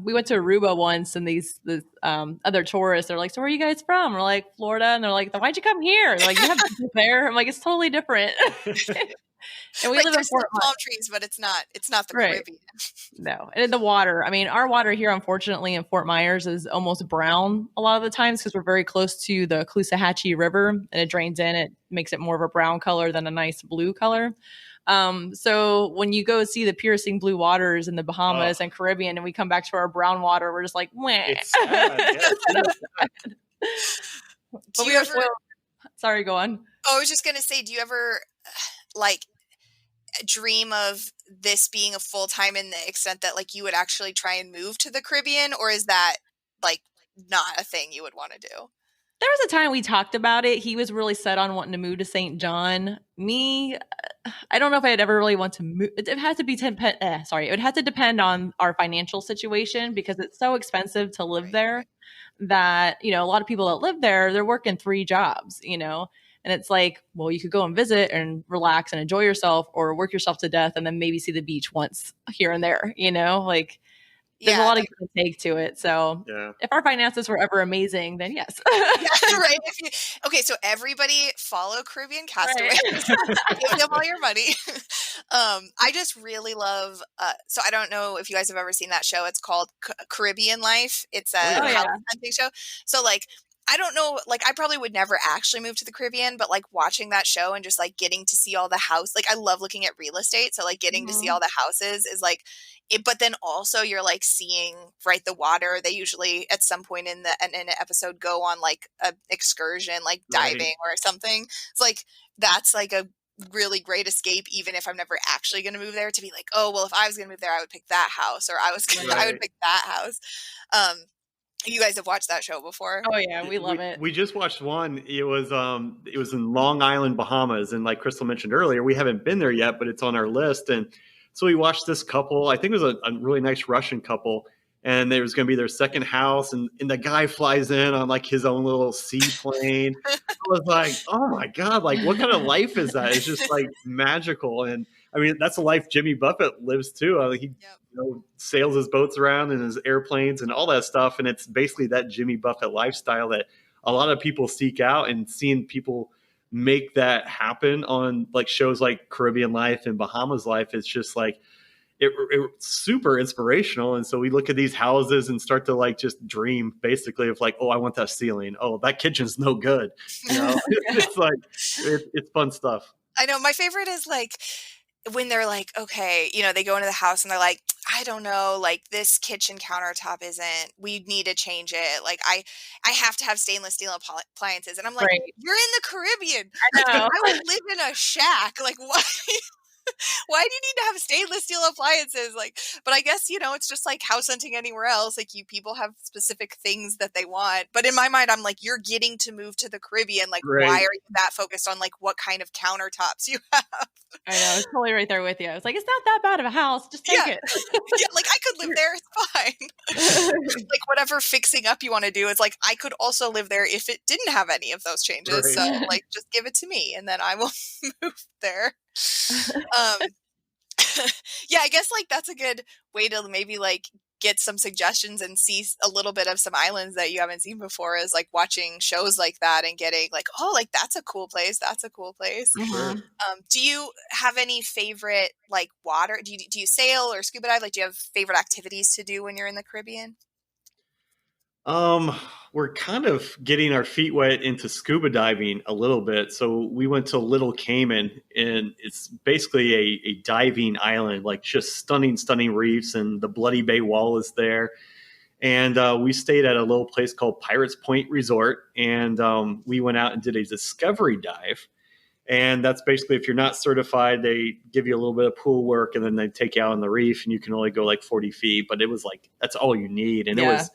We went to Aruba once, and these other tourists, they're like, "So where are you guys from?" We're like, "Florida," and they're like, "Then why'd you come here?" They're like, "You have to live there." I'm like, "It's totally different." And we live in Fort Myers. Palm trees, but it's not the Caribbean. No, and the water. I mean, our water here, unfortunately, in Fort Myers is almost brown a lot of the times because we're very close to the Caloosahatchee River, and it drains in. It makes it more of a brown color than a nice blue color. So when you go see the piercing blue waters in the Bahamas and Caribbean, and we come back to our brown water, we're just like, meh. It's sad. It's sad. But we are spoiled. Sorry, go on. Oh, I was just gonna say, do you ever like dream of this being a full time in the extent that like you would actually try and move to the Caribbean, or is that like not a thing you would want to do? There was a time we talked about it. He was really set on wanting to move to St. John. Me, I don't know if I'd ever really want to move. It has to be it would have to depend on our financial situation because it's so expensive to live there that, a lot of people that live there, they're working 3 jobs, and it's like, well, you could go and visit and relax and enjoy yourself or work yourself to death and then maybe see the beach once here and there, like there's a lot of give and take to it. So if our finances were ever amazing, then yes. Right. Okay, so everybody follow Caribbean Castaways. Give them all your money. I just really love, so I don't know if you guys have ever seen that show. It's called Caribbean Life. It's a house hunting show. So like, I don't know, like I probably would never actually move to the Caribbean, but like watching that show and just like getting to see all the house, like I love looking at real estate. So like getting to see all the houses is like it, but then also you're like seeing the water. They usually at some point in an episode go on like a excursion, like diving or something. It's like, that's like a really great escape, even if I'm never actually going to move there, to be like, oh, well, if I was going to move there, I would pick that house, or I would pick that house. You guys have watched that show before? Oh yeah, we love it. We just watched one. It was in Long Island, Bahamas, and like Crystal mentioned earlier, we haven't been there yet, but it's on our list. And so we watched this couple. I think it was a really nice Russian couple, and there was going to be their second house, and the guy flies in on like his own little seaplane. I was like, oh my god, like what kind of life is that? It's just like magical. And I mean, that's a life Jimmy Buffett lives too. He sails his boats around and his airplanes and all that stuff. And it's basically that Jimmy Buffett lifestyle that a lot of people seek out, and seeing people make that happen on like shows like Caribbean Life and Bahamas Life. It's just like, it's super inspirational. And so we look at these houses and start to like just dream basically of like, oh, I want that ceiling. Oh, that kitchen's no good. It's like, it's fun stuff. I know. My favorite is like, when they're like, okay, they go into the house and they're like, I don't know, like this kitchen countertop we need to change it. Like I have to have stainless steel appliances. And I'm like, you're in the Caribbean. I know. I would live in a shack. Like why? Why do you need to have stainless steel appliances? Like, but I guess, it's just like house hunting anywhere else. Like people have specific things that they want. But in my mind, I'm like, you're getting to move to the Caribbean. Like, why are you that focused on like what kind of countertops you have? I know. I was totally right there with you. I was like, it's not that bad of a house. Just take it. Yeah, like I could live there. It's fine. Like whatever fixing up you want to do. It's like, I could also live there if it didn't have any of those changes. Right. So like, just give it to me and then I will move there. Um, yeah, I guess like that's a good way to maybe like get some suggestions and see a little bit of some islands that you haven't seen before, is like watching shows like that and getting like, oh, like that's a cool place. That's a cool place. Mhm. Do you have any favorite like water? Do you sail or scuba dive? Like, do you have favorite activities to do when you're in the Caribbean? We're kind of getting our feet wet into scuba diving a little bit. So we went to Little Cayman, and it's basically a diving island, like just stunning, stunning reefs, and the Bloody Bay Wall is there. And we stayed at a little place called Pirates Point Resort, and we went out and did a discovery dive. And that's basically, if you're not certified, they give you a little bit of pool work, and then they take you out on the reef, and you can only go like 40 feet. But it was like, that's all you need. And Yeah.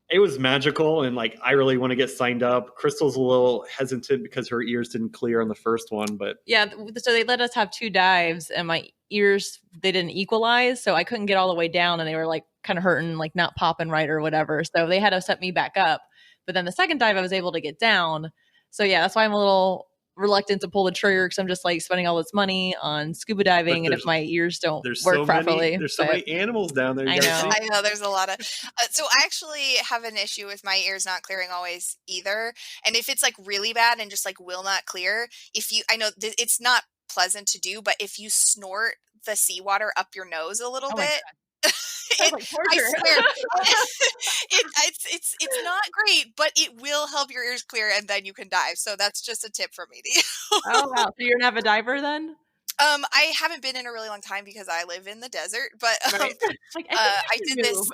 it was magical, and like I really want to get signed up. Crystal's a little hesitant because her ears didn't clear on the first one, but Yeah, so they let us have 2 dives, and my ears, they didn't equalize, so I couldn't get all the way down, and they were like kind of hurting, like not popping right or whatever. So they had to set me back up. But then the second dive, I was able to get down. So yeah, that's why I'm a little reluctant to pull the trigger, because I'm just like spending all this money on scuba diving, and if my ears don't work properly, there's so many animals down there. I know. I know there's a lot of. So I actually have an issue with my ears not clearing always either. And if it's like really bad and just like will not clear, I know it's not pleasant to do, but if you snort the seawater up your nose a little Oh my bit, Sounds like torture. I swear, it's not great, but it will help your ears clear, and then you can dive. So that's just a tip from me to you. Oh wow! So you're an avid diver then? I haven't been in a really long time because I live in the desert, but Right. Like, I did this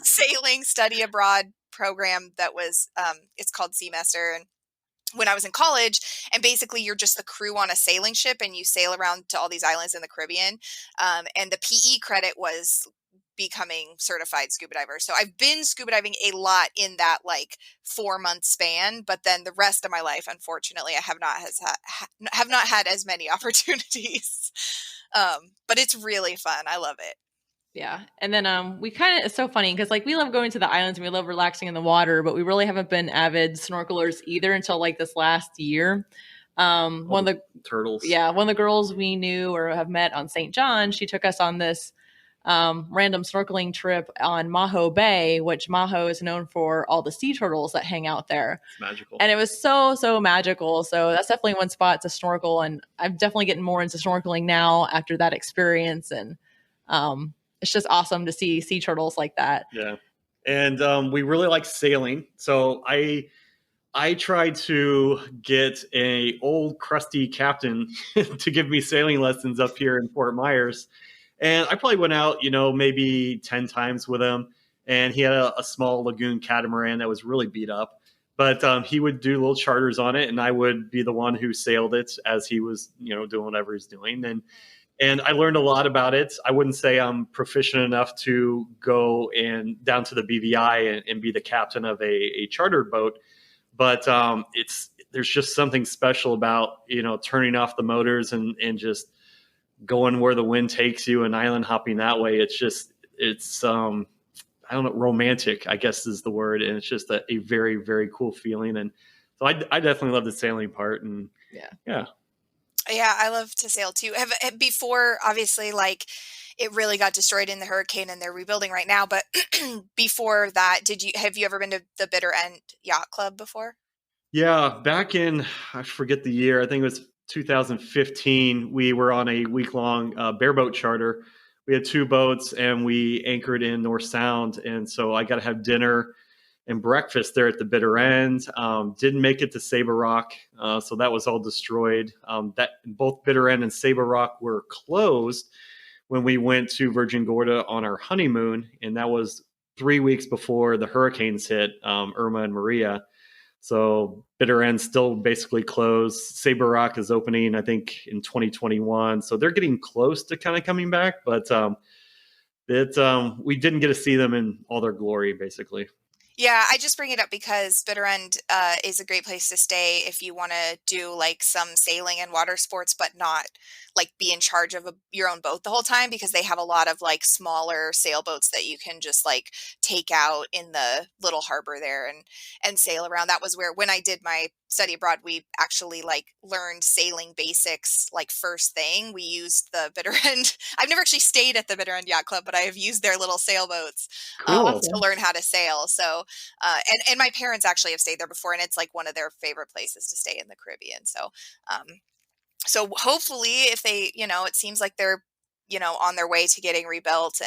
sailing study abroad program that was it's called Seamaster, and when I was in college, and basically you're just the crew on a sailing ship and you sail around to all these islands in the Caribbean, and the PE credit was becoming certified scuba diver. So I've been scuba diving a lot in that like 4-month span, but then the rest of my life, unfortunately, I have not had as many opportunities. But it's really fun. I love it. Yeah. And then we kind of, it's so funny because like we love going to the islands and we love relaxing in the water, but we really haven't been avid snorkelers either until like this last year. One of the turtles. Yeah, one of the girls we knew or have met on St. John, she took us on this random snorkeling trip on Maho Bay, which Maho is known for all the sea turtles that hang out there. It's magical. And it was so, so magical. So that's definitely one spot to snorkel. And I'm definitely getting more into snorkeling now after that experience. And it's just awesome to see sea turtles like that. Yeah. And we really like sailing. So I tried to get a old crusty captain to give me sailing lessons up here in Fort Myers. And I probably went out, maybe 10 times with him. And he had a small lagoon catamaran that was really beat up. But he would do little charters on it, and I would be the one who sailed it as he was, doing whatever he's doing. And I learned a lot about it. I wouldn't say I'm proficient enough to go down to the BVI and be the captain of a chartered boat. But there's just something special about, turning off the motors and just going where the wind takes you and island hopping that way. It's I don't know, romantic, I guess is the word. And it's just a very, very cool feeling. And so I definitely love the sailing part. And yeah. Yeah, I love to sail too. Before, obviously, like it really got destroyed in the hurricane and they're rebuilding right now. But before that, have you ever been to the Bitter End Yacht Club before? Yeah, back in, I forget the year, I think it was 2015, we were on a week-long bareboat charter. We had 2 boats and we anchored in North Sound. And so I got to have dinner and breakfast there at the Bitter End. Didn't make it to Sabre Rock, so that was all destroyed. That both Bitter End and Sabre Rock were closed when we went to Virgin Gorda on our honeymoon, and that was 3 weeks before the hurricanes hit, Irma and Maria. So Bitter End still basically closed. Sabre Rock is opening, I think, in 2021. So they're getting close to kind of coming back, but we didn't get to see them in all their glory, basically. Yeah, I just bring it up because Bitterend is a great place to stay if you want to do like some sailing and water sports, but not like be in charge of your own boat the whole time, because they have a lot of like smaller sailboats that you can just like take out in the little harbor there and sail around. That was where when I did my study abroad, we actually like learned sailing basics like first thing. We used the Bitterend. I've never actually stayed at the Bitterend Yacht Club, but I have used their little sailboats Cool. to learn how to sail. So and my parents actually have stayed there before, and it's like one of their favorite places to stay in the Caribbean. So, um, so hopefully, if they, it seems like they're, on their way to getting rebuilt,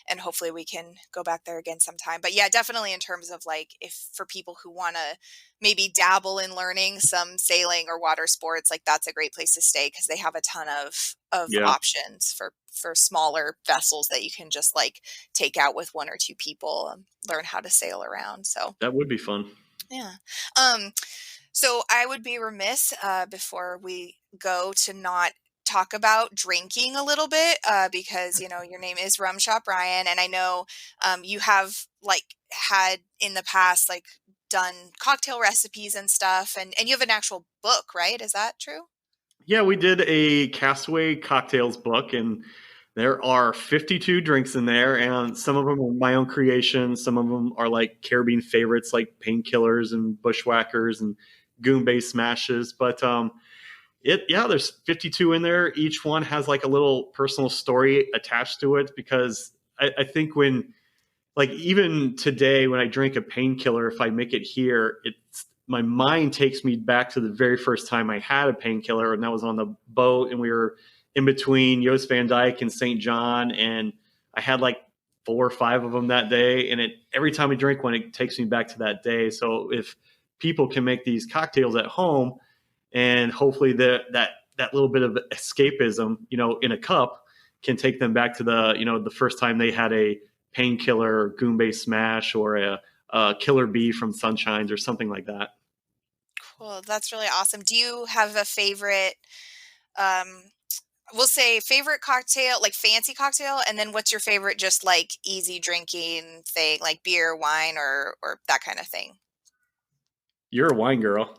and hopefully we can go back there again sometime. But yeah, definitely in terms of like if for people who want to maybe dabble in learning some sailing or water sports, like that's a great place to stay because they have a ton of Yeah, options for smaller vessels that you can just like take out with one or two people and learn how to sail around. So that would be fun. yeah. Um, so I would be remiss before we go to not talk about drinking a little bit because your name is Rum Shop Ryan, and I know you have like had in the past like done cocktail recipes and stuff, and you have an actual book, right? Is that true? Yeah, we did a Castaway cocktails book, and there are 52 drinks in there, and some of them are my own creation. Some of them are like Caribbean favorites, like painkillers and bushwhackers and goon bay smashes. But there's 52 in there. Each one has like a little personal story attached to it because I think when like even today when I drink a painkiller, if I make it here, it's my mind takes me back to the very first time I had a painkiller, and that was on the boat, and we were in between Yost Van Dyke and St. John, and I had like 4 or 5 of them that day, and every time I drink one, it takes me back to that day. So if people can make these cocktails at home, and hopefully that little bit of escapism, in a cup, can take them back to the first time they had a painkiller, Goombay Smash, or a Killer Bee from Sunshines, or something like that. Cool. That's really awesome. Do you have a favorite, um, we'll say favorite cocktail, like fancy cocktail, and then what's your favorite just like easy drinking thing, like beer, wine, or that kind of thing? You're a wine girl.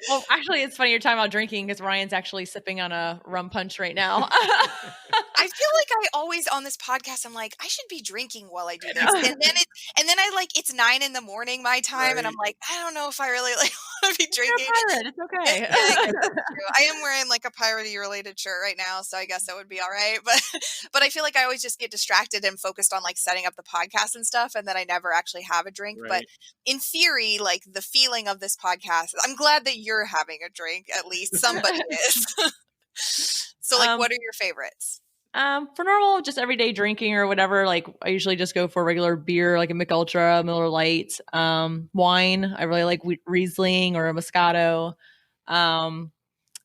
Well, actually, it's funny you're talking about drinking because Ryan's actually sipping on a rum punch right now. I feel like I always on this podcast, I'm like, I should be drinking while I do this. And then I like it's 9 in the morning my time, and I'm Right. like, I don't know if I really like want to be You're a drinking. pirate. It's Yeah, okay. I guess that's true. I am wearing like a piratey related shirt right now, so I guess that would be all right. But but I feel like I always just get distracted and focused on like setting up the podcast and stuff, and then I never actually have a drink. But Right. in theory, like the feeling of this podcast, I'm glad that you're having a drink. At least somebody is. So like, um, what are your favorites? for normal, just everyday drinking or whatever, like I usually just go for a regular beer, like a Mich Ultra, Miller Lite. Wine, I really like Riesling or a Moscato. Um,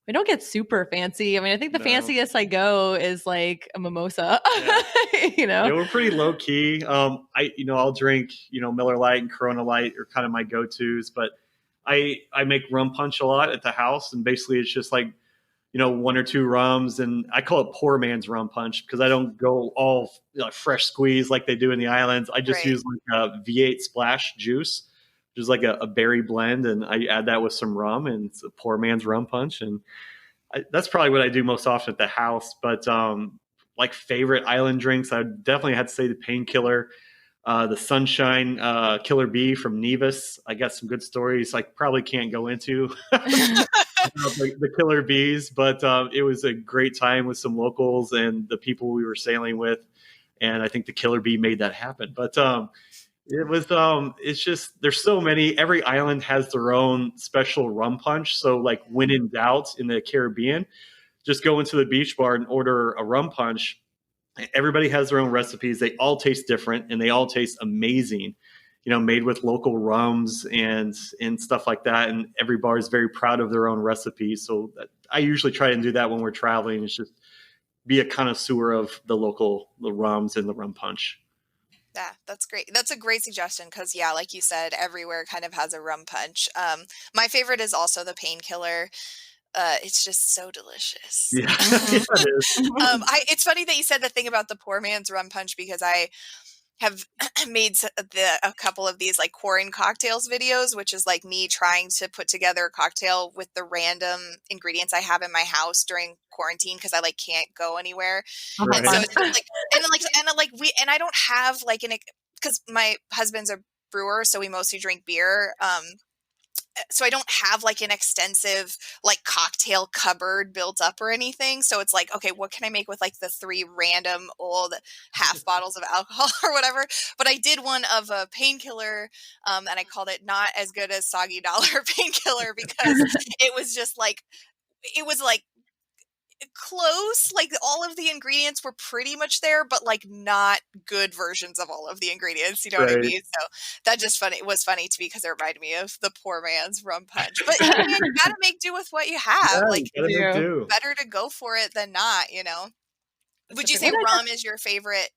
we don't get super fancy. I mean, I think the No. fanciest I go is like a mimosa. Yeah. Yeah, We're pretty low key. I'll drink, Miller Lite and Corona Light are kind of my go-tos, but I make rum punch a lot at the house, and basically it's just like, 1 or 2 rums, and I call it poor man's rum punch because I don't go all fresh squeeze like they do in the islands. I just Right. use like a V8 splash juice, which is like a berry blend, and I add that with some rum, and it's a poor man's rum punch. And that's probably what I do most often at the house. But like favorite island drinks, I would definitely have to say the painkiller, the Sunshine Killer Bee from Nevis. I got some good stories I probably can't go into the Killer Bees, but it was a great time with some locals and the people we were sailing with, and I think the Killer Bee made that happen. But it's just there's so many. Every island has their own special rum punch. So like when in doubt in the Caribbean, just go into the beach bar and order a rum punch. Everybody has their own recipes. They all taste different, and they all taste amazing. Made with local rums and stuff like that. And every bar is very proud of their own recipes. So I usually try and do that when we're traveling. It's just be a connoisseur of the rums and the rum punch. Yeah, that's great. That's a great suggestion because, yeah, like you said, everywhere kind of has a rum punch. My favorite is also the painkiller. It's just so delicious. Yeah, yeah, it is. It's funny that you said the thing about the poor man's rum punch because have made a couple of these like pouring cocktails videos, which is like me trying to put together a cocktail with the random ingredients I have in my house during quarantine because I like can't go anywhere. And so Right. it's just like, and I don't have like because my husband's a brewer, so we mostly drink beer. So I don't have like an extensive like cocktail cupboard built up or anything. So it's like, okay, what can I make with like the 3 random old half bottles of alcohol or whatever? But I did one of a painkiller, and I called it Not As Good as Soggy Dollar Painkiller because it was just like, it was like close, like all of the ingredients were pretty much there, but like not good versions of all of the ingredients, you know what I Right. mean? So that just funny, it was funny to me because it reminded me of the poor man's rum punch. But hey, man, you gotta make do with what you have. Yeah, Like you gotta make do. better to go for it than not, you know. Would you for say sure. rum is your favorite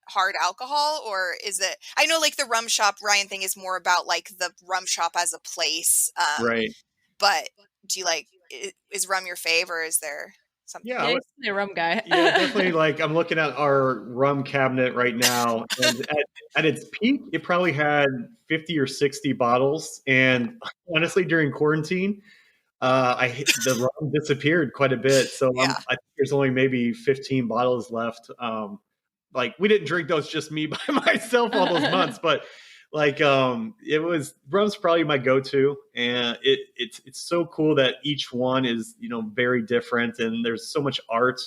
hard alcohol, or is it, I know like the Rum Shop Ryan thing is more about like the rum shop as a place. Right. But do you like, is rum your fave, or is there something? Yeah, Yeah, he's a rum guy. yeah, definitely. Like I'm looking at our rum cabinet right now, and at its peak, it probably had 50 or 60 bottles. And honestly, during quarantine, the rum disappeared quite a bit. So Yeah. I think there's only maybe 15 bottles left. Like we didn't drink those just me by myself all those months, but like it was rum's probably my go-to, and it's so cool that each one is very different, and there's so much art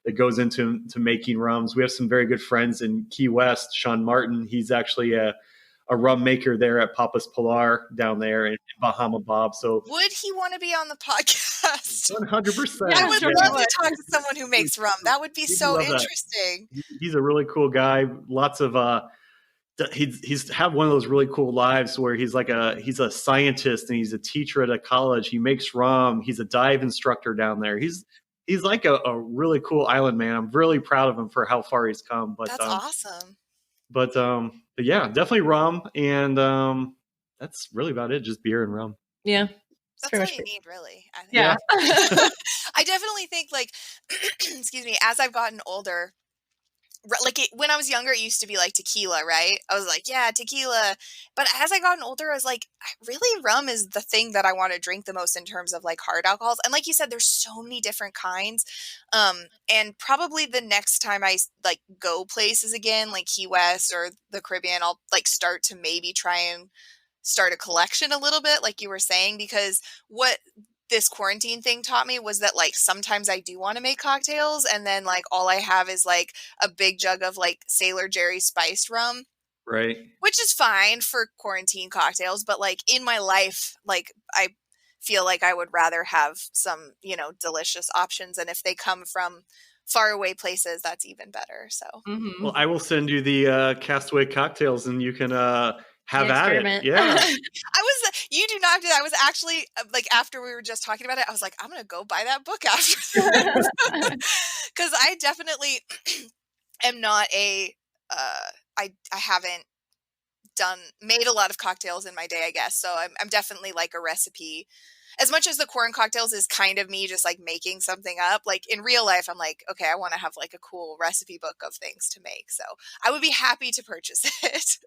that goes into making rums. We have some very good friends in Key West. Sean Martin, he's actually a rum maker there at Papa's Pilar down there in Bahama Bob. So would he want to be on the podcast? 100%. I would sure love would. to talk to someone who makes rum. That would be We'd so love that. interesting. He's a really cool guy. Lots of he's had one of those really cool lives where he's a scientist and he's a teacher at a college. He makes rum. He's a dive instructor down there. He's like a really cool island man. I'm really proud of him for how far he's come. But That's awesome. But yeah, definitely rum, and that's really about it. Just beer and rum. Yeah. That's all you need, really. I think. Yeah. I definitely think like, excuse me, as I've gotten older, like when I was younger, it used to be like tequila, right? I was like, yeah, tequila. But as I gotten older, I was like, really, rum is the thing that I want to drink the most in terms of like hard alcohols. And like you said, there's so many different kinds. And probably the next time I like go places again, like Key West or the Caribbean, I'll like start to maybe try and start a collection a little bit, like you were saying, because what this quarantine thing taught me was that like sometimes I do want to make cocktails, and then like all I have is like a big jug of like Sailor Jerry spiced rum, Right. which is fine for quarantine cocktails, but like in my life, like I feel like I would rather have some, delicious options, and if they come from far away places, that's even better. So Mhm. Well, I will send you the Castaway cocktails, and you can have at it. Yeah. you do not do that. I was actually like, after we were just talking about it, I was like, I'm going to go buy that book after this. Cause I definitely am not I haven't made a lot of cocktails in my day, I guess. So I'm definitely like a recipe. As much as the corn cocktails is kind of me just like making something up, like in real life, I'm like, okay, I want to have like a cool recipe book of things to make. So I would be happy to purchase it.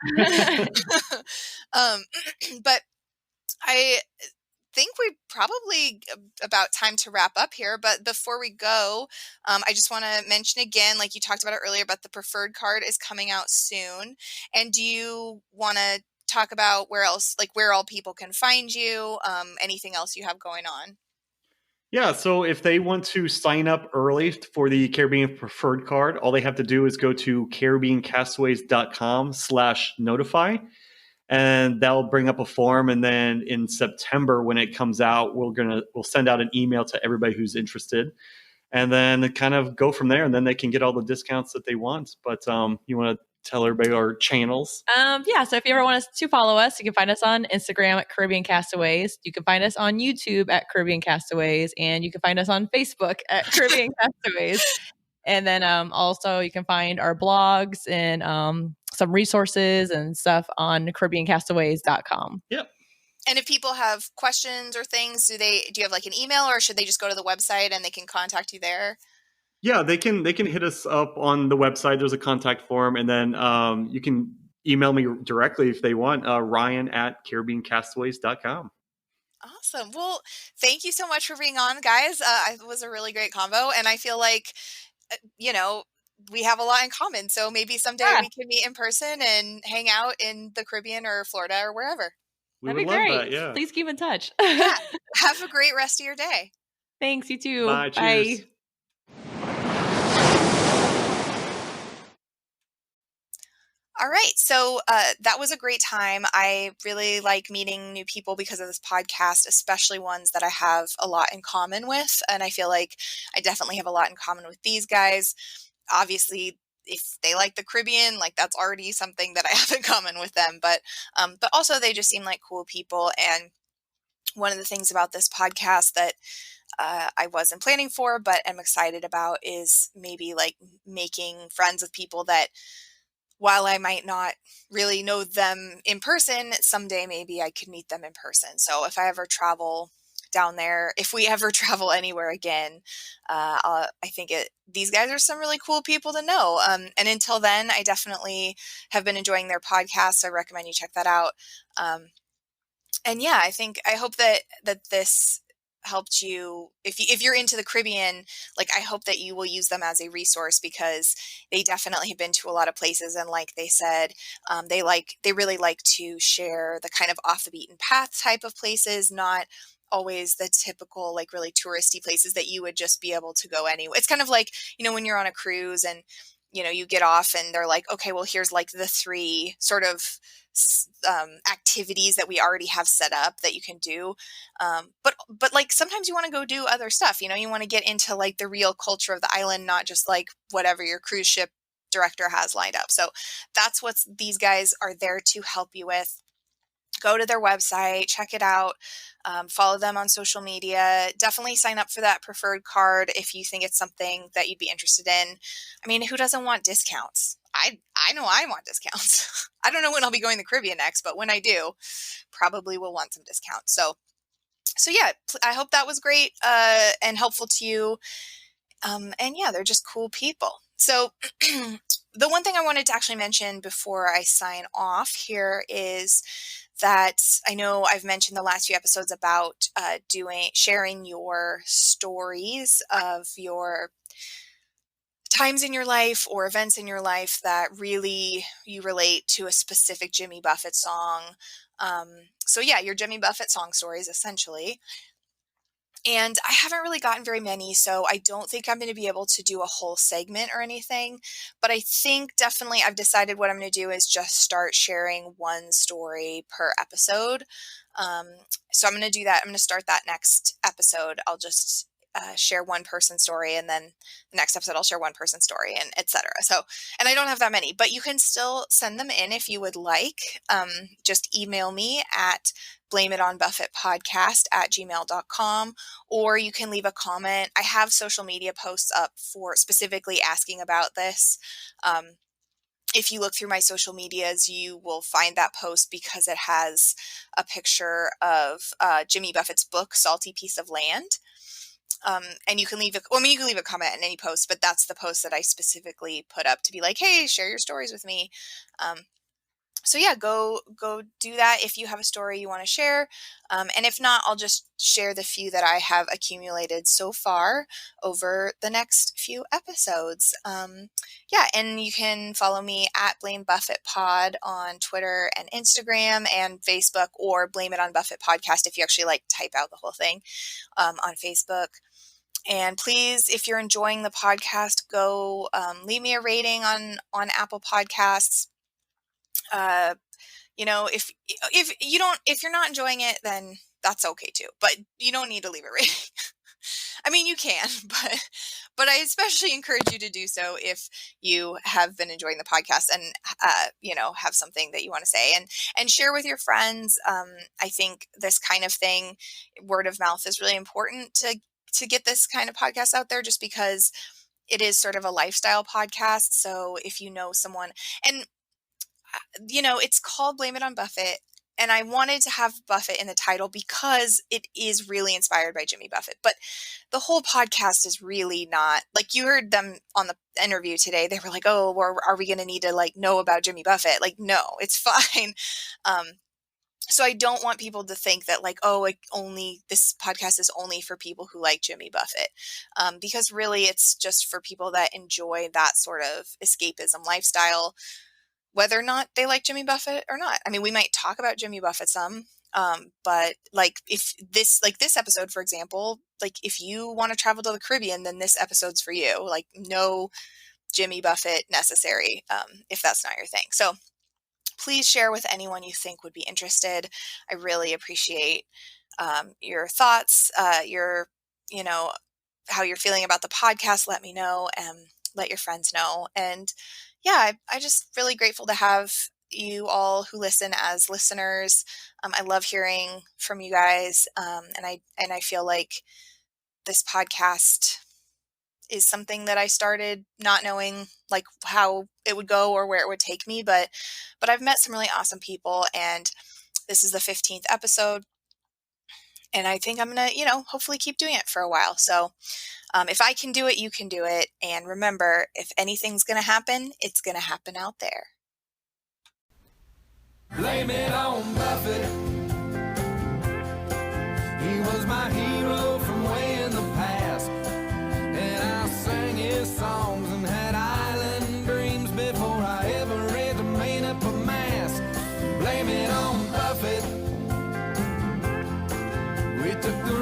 But I think we probably about time to wrap up here. But before we go, I just want to mention again, like you talked about it earlier, but the preferred card is coming out soon. And do you want to talk about where else, like where all people can find you, anything else you have going on? Yeah, so if they want to sign up early for the Caribbean Preferred Card, all they have to do is go to CaribbeanCastaways.com/notify, and that'll bring up a form. And then in September, when it comes out, we'll send out an email to everybody who's interested, and then kind of go from there. And then they can get all the discounts that they want. But you want to tell everybody our channels? Yeah. So if you ever want us to follow us, you can find us on Instagram at Caribbean Castaways. You can find us on YouTube at Caribbean Castaways, and you can find us on Facebook at Caribbean Castaways. And then also you can find our blogs and some resources and stuff on CaribbeanCastaways.com. Yep. And if people have questions or things, do you have like an email, or should they just go to the website and they can contact you there? Yeah, they can hit us up on the website. There's a contact form, and then you can email me directly if they want. Ryan at CaribbeanCastaways.com. Awesome. Well, thank you so much for being on, guys. It was a really great combo, and I feel like, you know, we have a lot in common. So maybe someday Yeah, we can meet in person and hang out in the Caribbean or Florida or wherever. We that'd would be love great. that. Yeah. Please keep in touch. Yeah. Have a great rest of your day. Thanks, you too. Bye. Bye. Cheers. All right. So that was a great time. I really like meeting new people because of this podcast, especially ones that I have a lot in common with. And I feel like I definitely have a lot in common with these guys. Obviously, if they like the Caribbean, like that's already something that I have in common with them. But also they just seem like cool people. And one of the things about this podcast that I wasn't planning for, but am excited about is maybe like making friends with people that, while I might not really know them in person, someday maybe I could meet them in person. So if I ever travel down there, if we ever travel anywhere again, I think these guys are some really cool people to know. And until then, I definitely have been enjoying their podcast. So I recommend you check that out. And yeah, I hope that this helped you. If you're into the Caribbean, like I hope that you will use them as a resource, because they definitely have been to a lot of places, and like they said, they really like to share the kind of off the beaten path type of places, not always the typical like really touristy places that you would just be able to go anyway. It's kind of like, when you're on a cruise and you get off and they're like, okay, well, here's like the three sort of activities that we already have set up that you can do. But like sometimes you want to go do other stuff. You want to get into like the real culture of the island, not just like whatever your cruise ship director has lined up. So that's what these guys are there to help you with. Go to their website, check it out, follow them on social media. Definitely sign up for that preferred card if you think it's something that you'd be interested in. I mean, who doesn't want discounts? I know I want discounts. I don't know when I'll be going to the Caribbean next, but when I do, probably will want some discounts. So yeah, I hope that was great and helpful to you. And yeah, they're just cool people. So the one thing I wanted to actually mention before I sign off here is that I know I've mentioned the last few episodes about sharing your stories of your times in your life or events in your life that really you relate to a specific Jimmy Buffett song. So yeah, your Jimmy Buffett song stories essentially. And I haven't really gotten very many, so I don't think I'm going to be able to do a whole segment or anything. But I think definitely I've decided what I'm going to do is just start sharing one story per episode. Um, so I'm going to do that. I'm going to start that next episode. I'll just share one person's story, and then the next episode I'll share one person's story, and etc. So, and I don't have that many, but you can still send them in if you would like. Just email me at blameItonBuffettPodcast@gmail.com, or you can leave a comment. I have social media posts up for specifically asking about this. If you look through my social medias, you will find that post because it has a picture of Jimmy Buffett's book, Salty Piece of Land. And you can leave you can leave a comment in any post, but that's the post that I specifically put up to be like, hey, share your stories with me. So yeah, go do that if you have a story you want to share. And if not, I'll just share the few that I have accumulated so far over the next few episodes. Yeah, and you can follow me at Blame Buffett Pod on Twitter and Instagram and Facebook, or Blame It on Buffett Podcast if you actually like type out the whole thing on Facebook. And please, if you're enjoying the podcast, go leave me a rating on Apple Podcasts. If you're not enjoying it, then that's okay too. But you don't need to leave a rating. I mean, you can, but I especially encourage you to do so if you have been enjoying the podcast and have something that you want to say, and share with your friends. I think this kind of thing, word of mouth, is really important to get this kind of podcast out there, just because it is sort of a lifestyle podcast. So if you know someone, and it's called Blame It on Buffett, And I wanted to have Buffett in the title because it is really inspired by Jimmy Buffett. But the whole podcast is really not, like, you heard them on the interview today. They were like, oh, are we going to need to like know about Jimmy Buffett? Like, no, it's fine. So I don't want people to think that like, oh, this podcast is only for people who like Jimmy Buffett. Because really it's just for people that enjoy that sort of escapism lifestyle, whether or not they like Jimmy Buffett or not. I mean, we might talk about Jimmy Buffett some, but like if this episode, for example, like if you want to travel to the Caribbean, then this episode's for you. Like no Jimmy Buffett necessary, if that's not your thing. So please share with anyone you think would be interested. I really appreciate your thoughts, how you're feeling about the podcast. Let me know and let your friends know. And yeah, I'm just really grateful to have you all who listen as listeners. I love hearing from you guys. And I feel like this podcast is something that I started not knowing like how it would go or where it would take me, but I've met some really awesome people, and this is the 15th episode, and I think I'm going to, hopefully keep doing it for a while. So if I can do it, you can do it. And remember, if anything's going to happen, it's going to happen out there. Blame it on Buffett. He was my hero from way in the past, and I sang his songs and had island dreams before I ever read or made up a mask. Blame it on Buffett. We took the